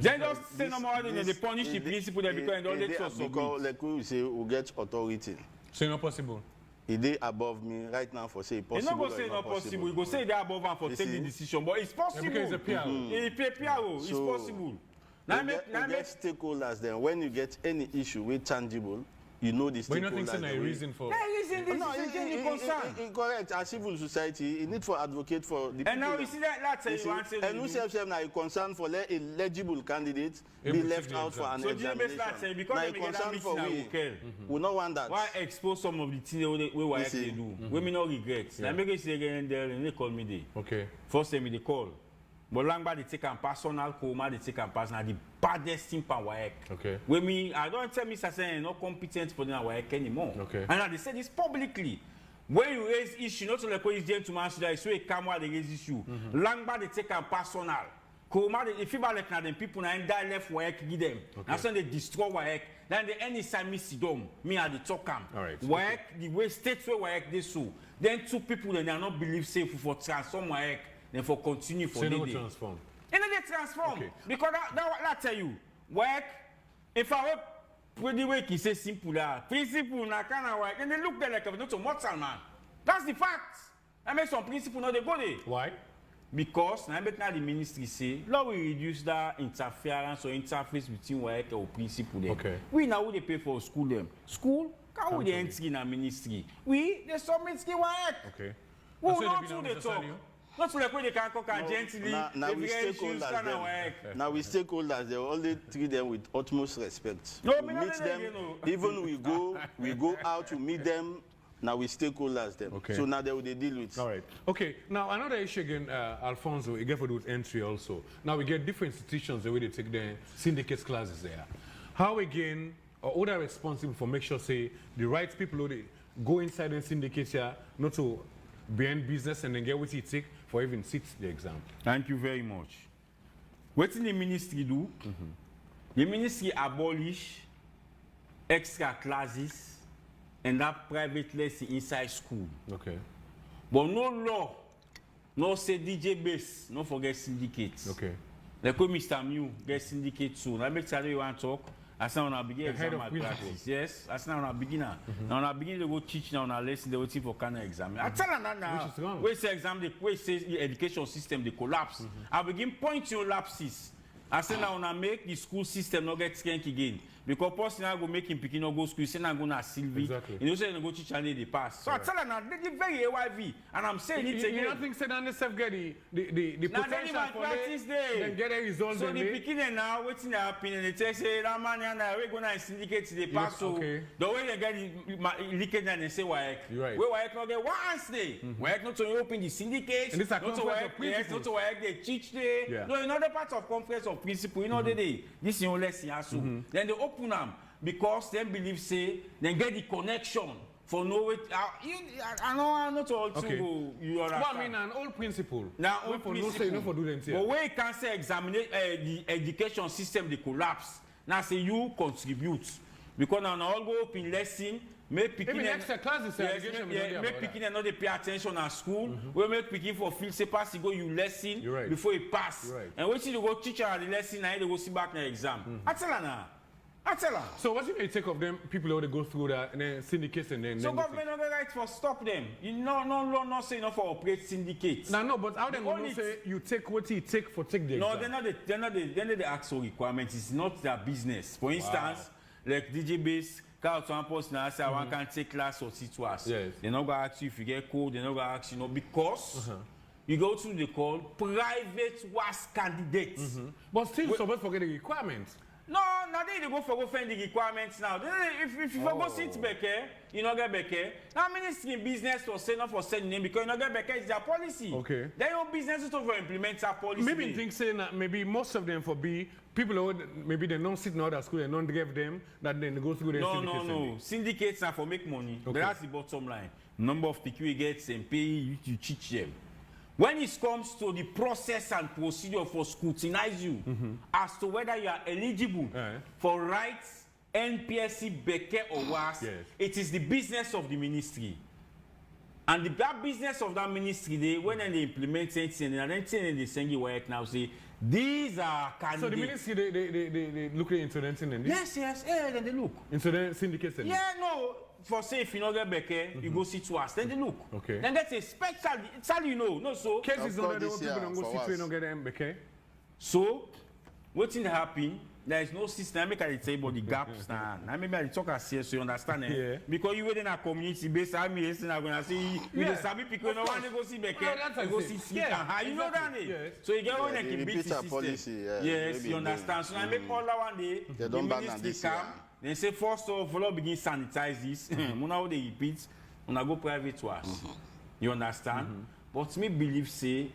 They just say no more than they punish the principal because they don't let us submit. Because like we say, we get authority. So not possible. It is above me right now for say possible. You're not going to say not possible. You go say they're above and for take the decision, but it's possible. Because it's a PR. It's possible. Now get stakeholders then when you get any issue with tangible, you know the stakeholders. But you don't think there's a reason for correct. As civil society, you need for advocate for the people. And now you see that you want to and who self now you concern for let eligible candidates be left out for an examination. Because they concern for we not want that. Why expose some of the things we they do? We may not regret. Now make it say again there and they call me there. Okay. First time they call. But Langba they take a personal coma, they take a personal the baddest thing for WAEC. Okay. When me, I don't tell Mr. Saying not competent for the WAEC anymore. Okay. And now they say this publicly. When you raise issue, not only the gentleman should I say camera they raise issue. Langba they take a personal. Coma they if you like now them people now die left WAEC give them. That's when they destroy WAEC. Then the any side miss them. Me at the talk am. All right. WAEC the way states where WAEC they so. Then two people they are not believe safe for transform WAEC. Then for continue for the day. Transform. And then they transform. Because that tell you, work, if I work the way he says simple, principle, na kind of work, and they look there like a not a mortal man. That's the fact. I make some principle not they go there. Why? Because now the ministry say, Lord, we reduce that interference or interface between work or principle there. We now would they pay for school them. School, how would they enter in a ministry? We, they submit ski work. Okay. Who not to the talk? Not like when they can cook and gently. Now we stakeholders, they only treat them with utmost respect. No, we meet them, even we go out to meet them. Now we stakeholders them. Okay. So now they will deal with. All right. Okay. Now another issue again, Alfonso, you get to do with entry also. Now we get different institutions the way they take the syndicates classes there. How again, or who are responsible for make sure say the right people who they go inside the syndicates here, not to be in business and then get what it take for even sit the exam. Thank you very much. What did the ministry do? The ministry abolish extra classes and that private lesson inside school. Okay. But no law, no say DJ base, no forget syndicates. Okay. Like when Mr. Mew get syndicate soon. I make sure you want to talk. As now on our beginning exam malpractice. Yes, as now on our beginner. Now on our beginning they go teach now on our lesson, they will teach for kind of exam. I tell them that now. Where say exam, where say the education system they collapse. I begin pointing your lapses. I say now on our make the school system not get skank again. Because person now go make him picking no go school, say now go na Sylvie. Exactly. You know say they go teach and they pass. So I tell them now they very AYV, and I'm saying it again. You don't think say that they self get the potential for practice then get a result. So the beginning now waiting to happen and they tell say that man and we go na syndicate they pass. So the way they get the leakage and they say why? Right. Why not get once day? Why not to open the syndicate? Not to why they teach there. No, another part of conference of principle. You know they this is your lesson also. Then they open them because they believe say they get the connection for no it. I know I'm not all too. You are. Well, I mean an old principle. Now old principle. No for do them. But when you can say examination, the education system they collapse. Now say you contribute because now all go up in lesson. Make picking extra classes. Make picking and not they pay attention at school. We make picking for field say pass you go you lesson before you pass. And when you go teacher at the lesson now they go see back in the exam. I tell her now. So what if you take of them people who they go through that and then syndicates and then? So government not the right for stop them. You know, no say enough for operate syndicates. No, but how they gonna say you take what you take for take the exam? No, they're not the actual requirements. It's not their business. For instance, like DJ base. Car to post now say one can take class or sit was. Yes. They're not gonna ask you if you get code. They're not gonna ask you because you go through the call private was candidates. But still, supposed forget the requirements. No, now they go for find the requirements now. If you go sit back you not get back now ministry in business for say not for sending name because you not get back is their policy. Okay. Then your business is to for implement that policy. Maybe think saying that maybe most of them for be people who maybe they don't sit in other school and don't give them that then they go through the syndicates. No. Syndicates are for make money. Okay. But that's the bottom line. Number of PQ gets and pay you teach them. When it comes to the process and procedure for scrutinize you as to whether you are eligible for rights, NPSC, Beke or WAS, it is the business of the ministry. And that business of that ministry, when they implement anything, and then they send you work now, say, these are candidates. So the ministry, they look into them and Yes, then they look. Into the syndicates and for say if you not get back you go sit to us, then they look. Okay. Then that's a special, it's how you know, no so. Cases not that people don't go sit to not get them, okay? So, what's in happen? There is no system. I make I tell you about the gaps now. I maybe I talk as serious so you understand because you within a community based on me, I'm gonna say you the sabi people no want to go see back go see you know that so you get one that can beat the system. Yes, you understand. So I make all that one day the ministry come. They say first of all begin sanitize this. Now they repeat, when I go private to us. You understand? But me believe say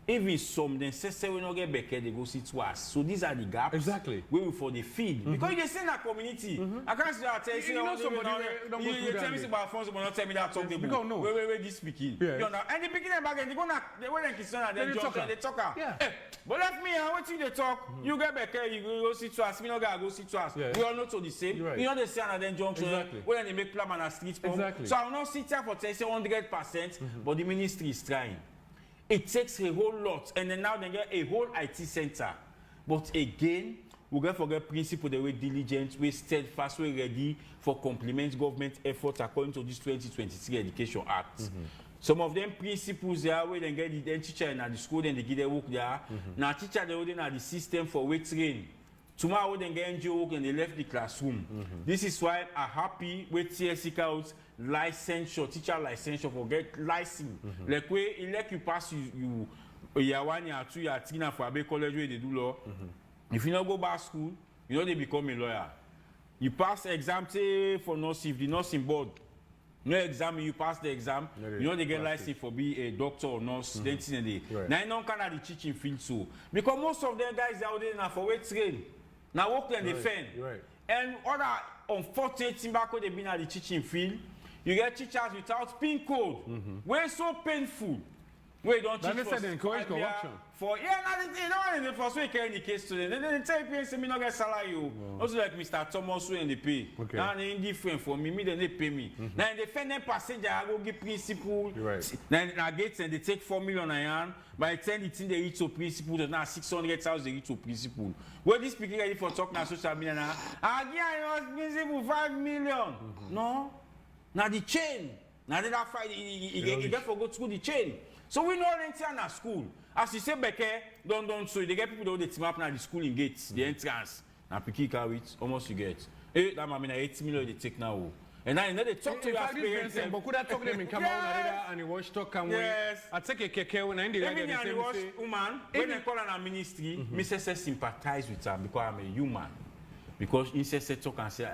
even some then say we not get back they go see to us. So these are the gaps. Exactly. We for the feed because they say in a community. I can't say I tell you you tell me about phones but not tell me that talk the because no. Wait this speaking. You know, and the beginning back they gonna they when Christian and then they talk. Yeah. But let me what you they talk. You get back you go see to us. Me not go see to us. We all not to the same. You know they say another junction when they make plan on a street pump. So I will not sit here for say 100%, but the ministry is trying. It takes a whole lot, and then now they get a whole IT center. But again, we get forget principle the way diligent, we steadfast, we ready for complement government efforts according to this 2023 Education Act. Some of them principles there where they get the teacher in the school, then they get their work there. Now teacher they wouldn't have the system for weight train. Tomorrow they get NGO work and they left the classroom. This is why I'm happy with TSC out licensure, teacher licensure for get license. Like where elect you pass you year 1, year 2, year 3 now for a college where they do law. If you not go back school, you know they become a lawyer. You pass exam say for nursing, if the nursing board no exam, you pass the exam, you know they get license for be a doctor or nurse, then they. Now you know kind of the teaching field so. Because most of them guys out there now for weight train. Now work and defend. And other unfortunate thing back when they been at the teaching field, you get teachers without PIN code. Where it's so painful. Where you don't teach for now the first way carry the case to them. Then they tell you say me not get salary you. Also like Mr. Thomas when they pay. Now they indifferent for me, then they pay me. Now they defend them passenger, I go give principal. Then I get and they take 4 million a year. By the time the thing they reach to principal, now 600,000 they reach to principal. Where this speaking ready for talk now social media now? Again, principal 5 million. No. Now the chain. Now they that fight you get for go through the chain. So we know anything at school. As you say, Becca, don't so they get people that team up now the school in gates, the entrance. Now picky car with almost you get. Hey, that I mean 80 million they take now. And I know they talk to your parents. But could I talk them in Cameroon and the watch talk and I take a keke when I did the woman, when they call on a ministry, Mrs. sympathize with her because I'm a human. Because incest talk and say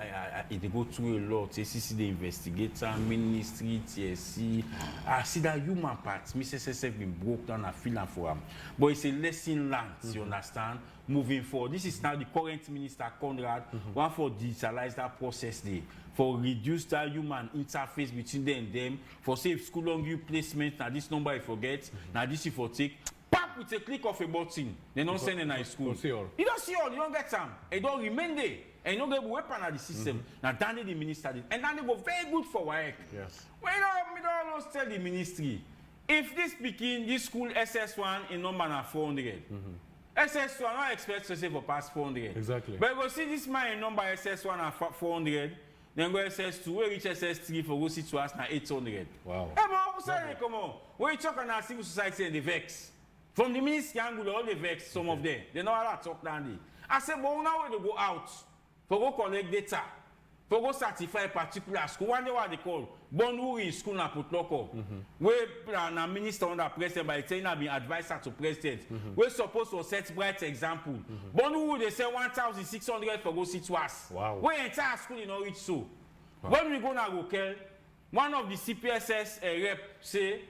they go through a lot. ACC the investigator, ministry, TSC. I see that human part. Mrs. have been broke down and feeling for him. But it's a lesson learned, you understand? Moving forward. This is now the current minister, Conrad, one for digitalize that process there, for reduce that human interface between them and them, for say if school long you placement, now this number I forget, now this you for take. With a click of a button, they don't send in high school. You don't see all, you don't get some. It don't remain there. And you don't get a weapon at the system. Now, then the minister did. And then they go very good for work. Yes. Well, you know, me don't always tell the ministry. If this begin, this school SS1 in number na 400. SS1, I expect to say for past 400. Exactly. But go see this man in number SS1 at 400. Then go SS2, we reach SS3 for go see to us now 800. Wow. Hey, but sorry, come on. When you talk on our civil society and the vex. From the ministry angle, all the vex, some of them. They know how to talk down there. I said, but now we go out, for go collect data, for go certify a particular school. One day what they call, born who in school na put local. Where a minister under president by saying I be advisor to president. We're supposed to set bright example. Born who they say 1,600 for go sit to us. Wow. Where entire school in reach so. When we go now go kill. One of the CPSS rep say,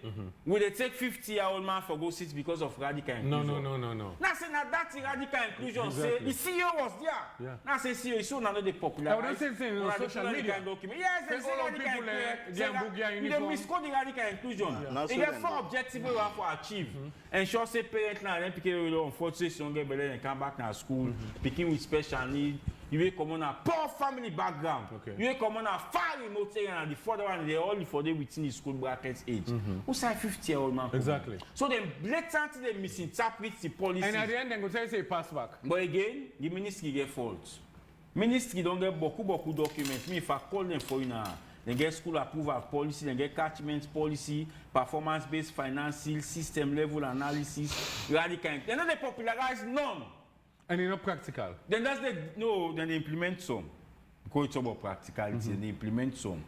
will they take 50-year-old man for go sit because of radical inclusion? No. Now say now that radical inclusion say the CEO was there. Now say CEO is so now the popular. I would say on social media. Yes, they say radical inclusion. They misquote the radical inclusion. They get 4 objectives we want to achieve. Ensure say parents now then pick a unfortunate younger belly and come back to school, picking with special need. You will come on a poor family background. You will come on a far remote area and the further one they all for them within the school brackets age. Who say 50-year-old man? Exactly. So then blatantly they misinterpret the policy. And at the end they go tell you say pass back. But again, the ministry get fault. Ministry don't get beaucoup documents. Me if I call them for you now, they get school approval policy, they get catchment policy, performance-based financing, system level analysis, radical. They not they popularize none. And it's not practical. Then that's then they implement some. Because it's about practicality, they implement some.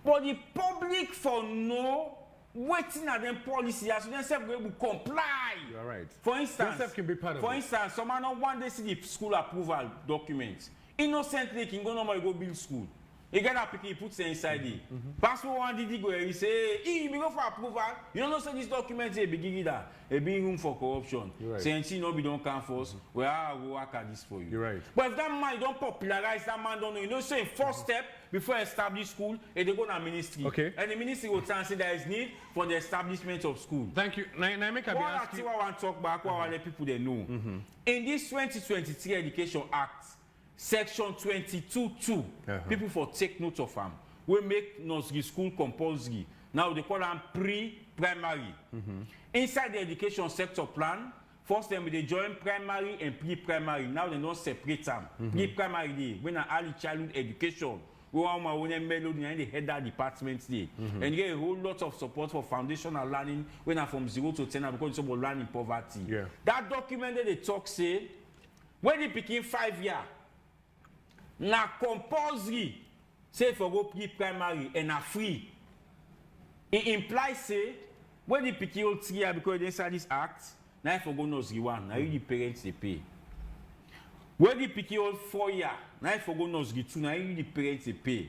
But the public for no waiting at them policy as they say we will comply. You're right. For instance, can be part of for instance, someone on one day see the school approval documents. Innocently can go normally go build school. You get that picky, he puts it inside it. Passport one did go he say, hey, we go for approval. You don't know say this document is a big that a big room for corruption. Right. Saying she no be don't come for us. Well, I will work at this for you. You're right. But if that man don't popularize, that man don't know. You know, say first step before establish school, they go to ministry. Okay. And the ministry will tell say there is need for the establishment of school. Thank you. Now make a be ask you. What I want to talk back, what let people they know. In this 2023 Education Act, Section 22(2), people for take note of them. We make nursery school compulsory. Now they call them pre-primary. Inside the education sector plan, first time they join primary and pre-primary. Now they don't separate them. Pre-primary, when early childhood education, we want my own melody and the header department there. And you get a whole lot of support for foundational learning when I'm from 0 to 10 because it's about learning poverty. That document that they talk say, when they begin 5 years, na compulsory say for go pre-primary and are free, it implies say when the pikin old 3 years because they inside this act, now if for go nursery 1, now you the parents they pay. When the pikin old 4 years, now if for go nursery 2, now you the parents they pay.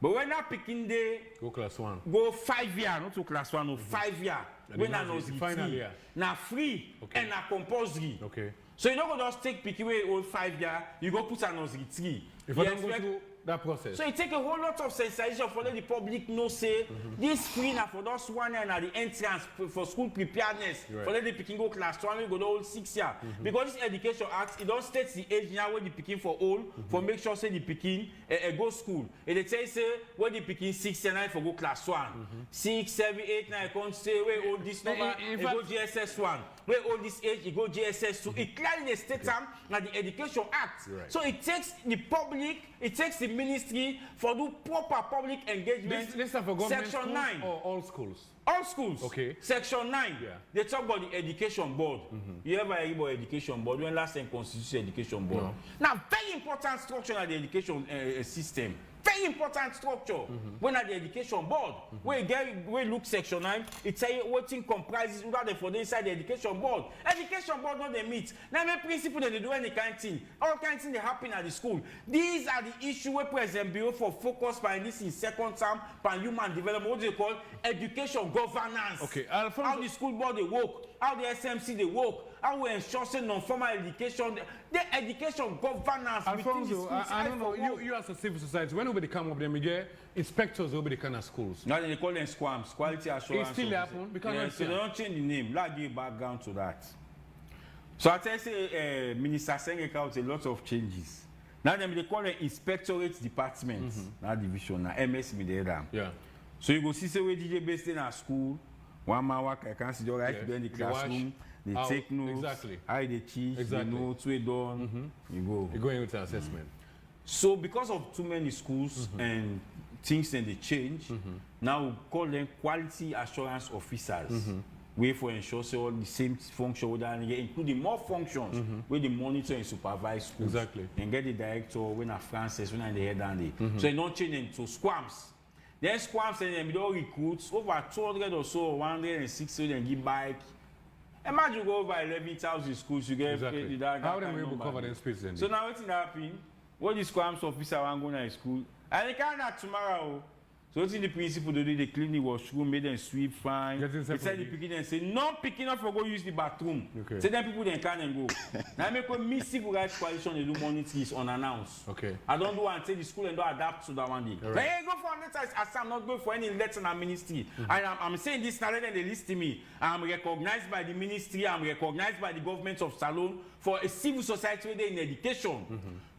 But when that pikin they Go class 1. go 5 years, not to class 1, no 5 years. When I nursery 3, now free and now compulsory. Okay. So you don't go just take pikin away old 5 years, you go put a nursery 3. If I don't go through that process. So it take a whole lot of sensitization for let the public know say this free now for those 1 year at the entrance for school preparedness for let the pikin go class 1 we go the old 6 years because this education act it don't state the age now when the pikin for old for make sure say the pikin go school and they say when the pikin 6 years now for go class 1 6 7 8 9 can't say where all this number it go GSS 1 where all this age it go GSS 2 it clearly states that the education act so it takes the public it takes the ministry for do proper public engagement. This is for government Section schools 9 or all schools? All schools. Okay. Section 9. Yeah. They talk about the education board. You ever hear about education board? When last time constitution education board. No. Now, very important structure of the education system. Very important structure. When at the education board, we look section 9, it say what thing comprises rather for the inside the education board. Education board not they meet. Now my principle that they do any kind of thing. All kind of things they happen at the school. These are the issues where President Bureau for focus by this in second term by human development. What do they call education governance? Okay. How the school board they work, how the SMC they work, how we ensure non-formal education, the education governance. Alfonso, I don't know, you as a civil society, when nobody come up them again, inspectors will be the kind of schools. Now they call them SQAMs, quality assurance. It still happen because so they don't change the name. Let's give background to that. So I tell you, Minister Sengeka with a lot of changes. Now they call them inspectorate department, not division, now MS Midera. Yeah. So you go see say we DJ based in a school, 1 man work, I can see the right to be in the classroom. They take notes, how they teach, the notes we done, you go. You go in with an assessment. So because of too many schools and things then they change, now we call them quality assurance officers. We for ensure so all the same function with that, including more functions where they monitor and supervise schools. Exactly. And get the director when a Francis, when they head down there. So they don't change them to SQAMs. Then SQAMs and them don't recruit over 200 or so, 160 and give bike. Imagine you go over 11,000 schools, you get paid that. How them able to cover them space then? So now what's happening? What is SQAMs officer want go to school? And they can't have tomorrow. So what's in the principle to do? They clean the washroom, made them sweep fine. They said the picking and say, no picking up for go use the bathroom. Okay. So then people then can't and go. Now I make a me civil rights coalition they do monitoring is unannounced. Okay. I don't do until the school and don't adapt to that one day. Right. Like, hey, go for a letter as I'm not going for any letter in our ministry. And I'm saying this now, then they list to me. I'm recognized by the ministry, I'm recognized by the government of Salone for a civil society where they in education.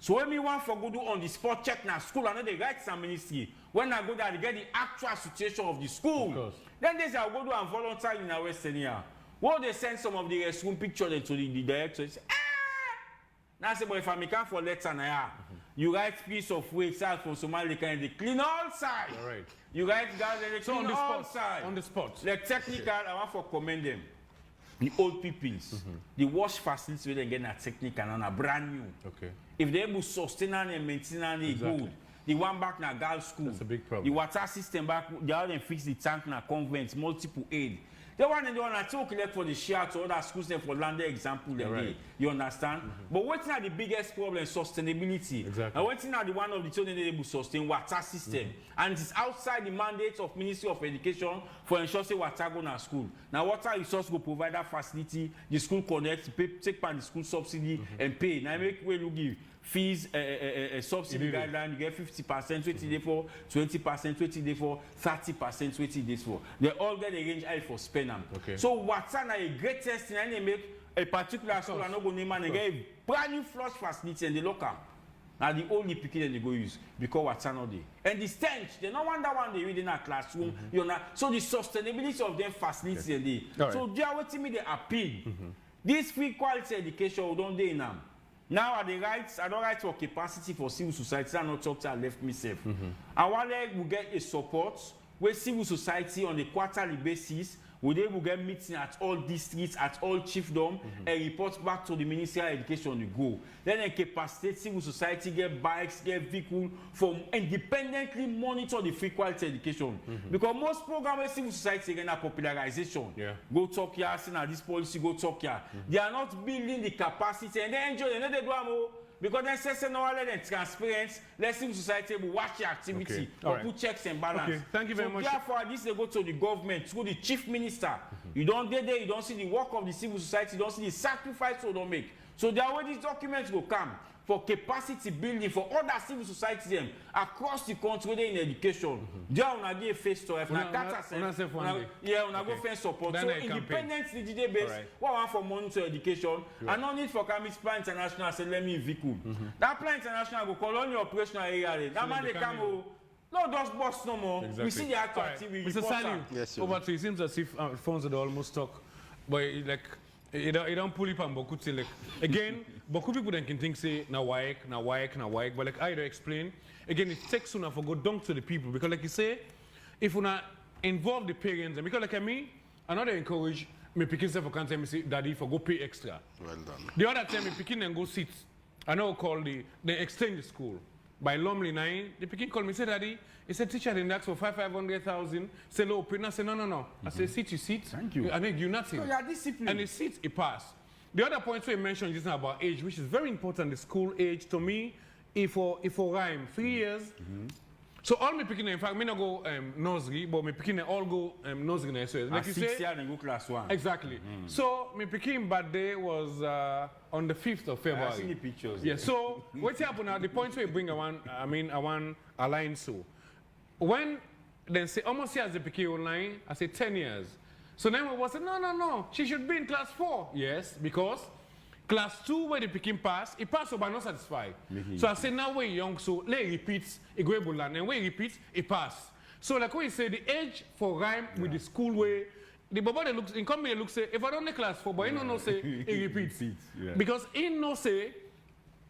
So when me want for go do on the spot check now school, I know the rights and ministry. When I go there, they get the actual situation of the school. Then they say, I'll go do and volunteer in our Western here. Well, they send some of the restroom pictures to the director. They say, now I say, but if I make up for letter now, you write piece of weight out for Somali, they clean all sides. All right. You write guys, they clean on all sides. On the spot. Like technical, I want to commend them. The old peoples, the wash facilities where they get a technical and a brand new. Okay. If they able to sustain and maintain and good. The one back na girls' school. That's a big problem. The water system back, they all then fix the tank na convents, multiple aid. They want to collect for the share to other schools then for land example. Right. You understand? But what's not the biggest problem? Sustainability. Exactly. And what's not the one of the children they able to sustain water system. And it's outside the mandate of Ministry of Education for ensure say water go na school. Now water resource go provide that facility, the school connect, take part the school subsidy and pay. Now make way look give fees subsidy guideline, you get 50%, 20 days for, 20%, 20 days for, 30%, 20 days for. They all get a range high for spend them. Okay. So what's a great test and they make a particular school and not go name and they get a brand new flush facility and they lock them. Now the only picking that they go use because what's not there. And the stench, they don't want that one they read in a classroom. You know, so the sustainability of them facilities they. So they are waiting me they appeal. This free quality education we don't do in them. Now are the rights, I don't write for capacity for civil society, I not talk to I left myself. I want to get a support where civil society on a quarterly basis Would they will get meeting at all districts, at all chiefdom, and report back to the Ministry of Education to go. Then a capacity civil society get bikes, get vehicle for independently monitor the free quality education. Because most programs civil society get a popularization. Yeah. Go talk here, see now this policy, go talk here. They are not building the capacity and they enjoy, they do more. Because then say no let them transparent, let civil society will watch the activity or put checks and balance. Okay. Thank you very much. Therefore, this they go to the government, through the chief minister. You don't get there, you don't see the work of the civil society, you don't see the sacrifice they don't make. So there are where these documents will come for capacity building for other civil societies them across the country in education. There una give face to if na go face support. So independent the base, what want for monitor education, and no need for coming Plan International say let me vehicle. That Plan International go call on your operational area. That man they come no just boss no more. Exactly. We see the actual activity. Mr. Saliu, yes, over to you. It seems as if phones are almost stuck, but like it don't pull it on Boku say like again. Boku people then can think say na waik, but like I don't explain. Again, it takes una for go down to the people because like you say, if una involve the parents and because like I know they encourage me picking self for cancer me say daddy for go pay extra. Well done. The other time me picking and go sit. I know call they extend the school. By Lumley 9, the picking called me, say, Daddy, he said, teacher didn't ask for 500,000. Say, low, I said, no. I said, sit, you sit. Thank you. I make you nothing. So you are disciplined. And the seat, it passed. The other point we mentioned just now about age, which is very important, the school age, to me, if for rhyme, 3 years. So all me picking, in fact, me not go nursery, but me picking all go nursery now. So like you say, 6 years and go class 1. Exactly. So me picking birthday was on the 5th of February. I see the pictures. Yeah. So what's happened now? The point we bring I want align so when they say almost years the picking online, I say 10 years. So then we was say no, she should be in class 4. Yes, because class 2 where the picking pass, it passed but not satisfied. So I say now we're young, so let it repeat, it go able and when it repeats, it pass. So like we say the age for rhyme with the school way, the baba they looks in company look say if I don't make class 4, but he no say it repeats. Because he no say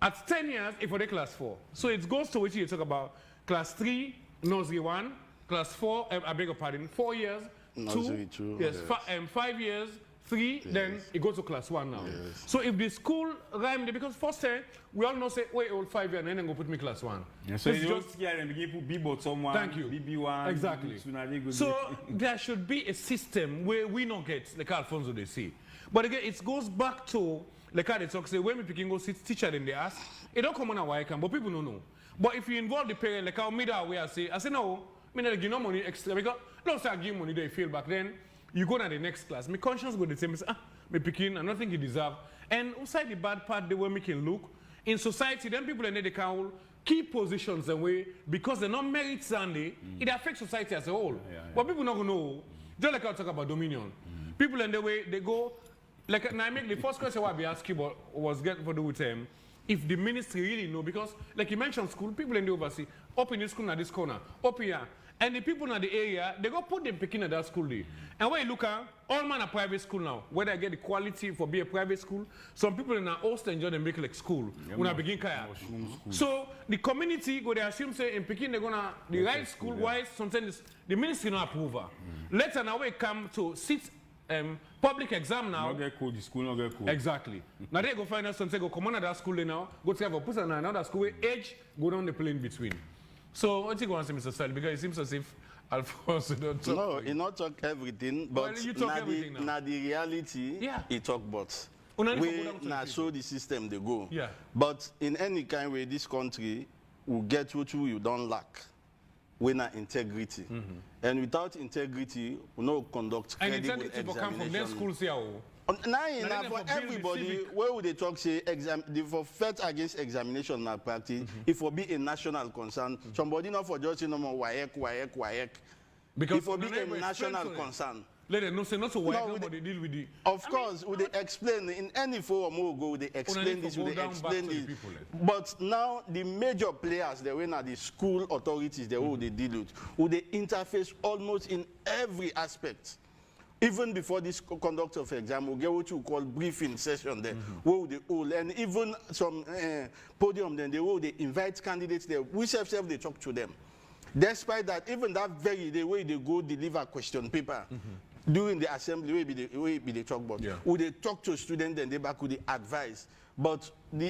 at 10 years if I do class 4. So it goes to what you talk about class 3, nursery 1, class 4, I beg your pardon, 4 years, Nursery 2, yes, yes. 5 years, 3, then it goes to class 1 now. Yes. So if the school rhyme, because first time, we all know say, wait, old 5 years, and then go put me class 1. Yeah, so it's you just here and begin put B-bot someone, Thank you. BB1, Exactly. BB2, So there should be a system where we not get, like Alfonso they say. But again, it goes back to, like how they talk, say, when we picking go sit teacher then they ask, it don't come on why I can, but people don't know. But if you involve the parent, like how me that way I say no, me not give no money extra, because don't say I give money, they feel back then. You go to the next class. My conscience go the same. Say, me picking, I don't think you deserve. And outside the bad part, the way we can look in society, then people in they can keep positions away because they're not merit Sunday. It affects society as a whole. But people not gonna know. Just like I talk about dominion. People in the way they go. Like now, I make the first question I be asking about was get for do with if the ministry really know because like you mentioned school, people in the overseas up in this school at this corner, up here. And the people in the area, they go put them picking at that school day. And when you look at all man a private school now, whether I get the quality for be a private school, some people in our host enjoy them make like school when I begin kaya. So the community go they assume say in Peking they're gonna the right school wise sometimes the ministry not approve. Later now we come to sit public exam now. Not get cool, the school not get cool. Exactly. Now they go find out something go come on at that school day now, go to have a person another school where age go down the plane between. So what you going to say, Mr. Sally? Because it seems as if Alfonso don't talk. No, he not talk everything, but well, you talk everything now. Na the reality, he talk but. We na show the system they go. Yeah. But in any kind way, this country will get what you don't lack. We na integrity. And without integrity, we no conduct credible and integrity will come from their schools here. Now for everybody, where would they talk say for fight against examination malpractice, it will be a national concern. Somebody not for just no more WAEC. Because it will be a national concern. Let them know say not so WAEC, but they deal with it. Of course, would they explain in any forum we go, they explain this, would they explain this. But now the major players, they were the school authorities, they will they deal with, would they interface almost in every aspect. Even before this conduct of exam, we'll get what you call briefing session there, where they all, and even some podium, then they will they invite candidates there, which self they talk to them. Despite that, even that very day way they go deliver question paper, during the assembly, we be the talk about. Yeah. Would they talk to students, then they back with the advice. But the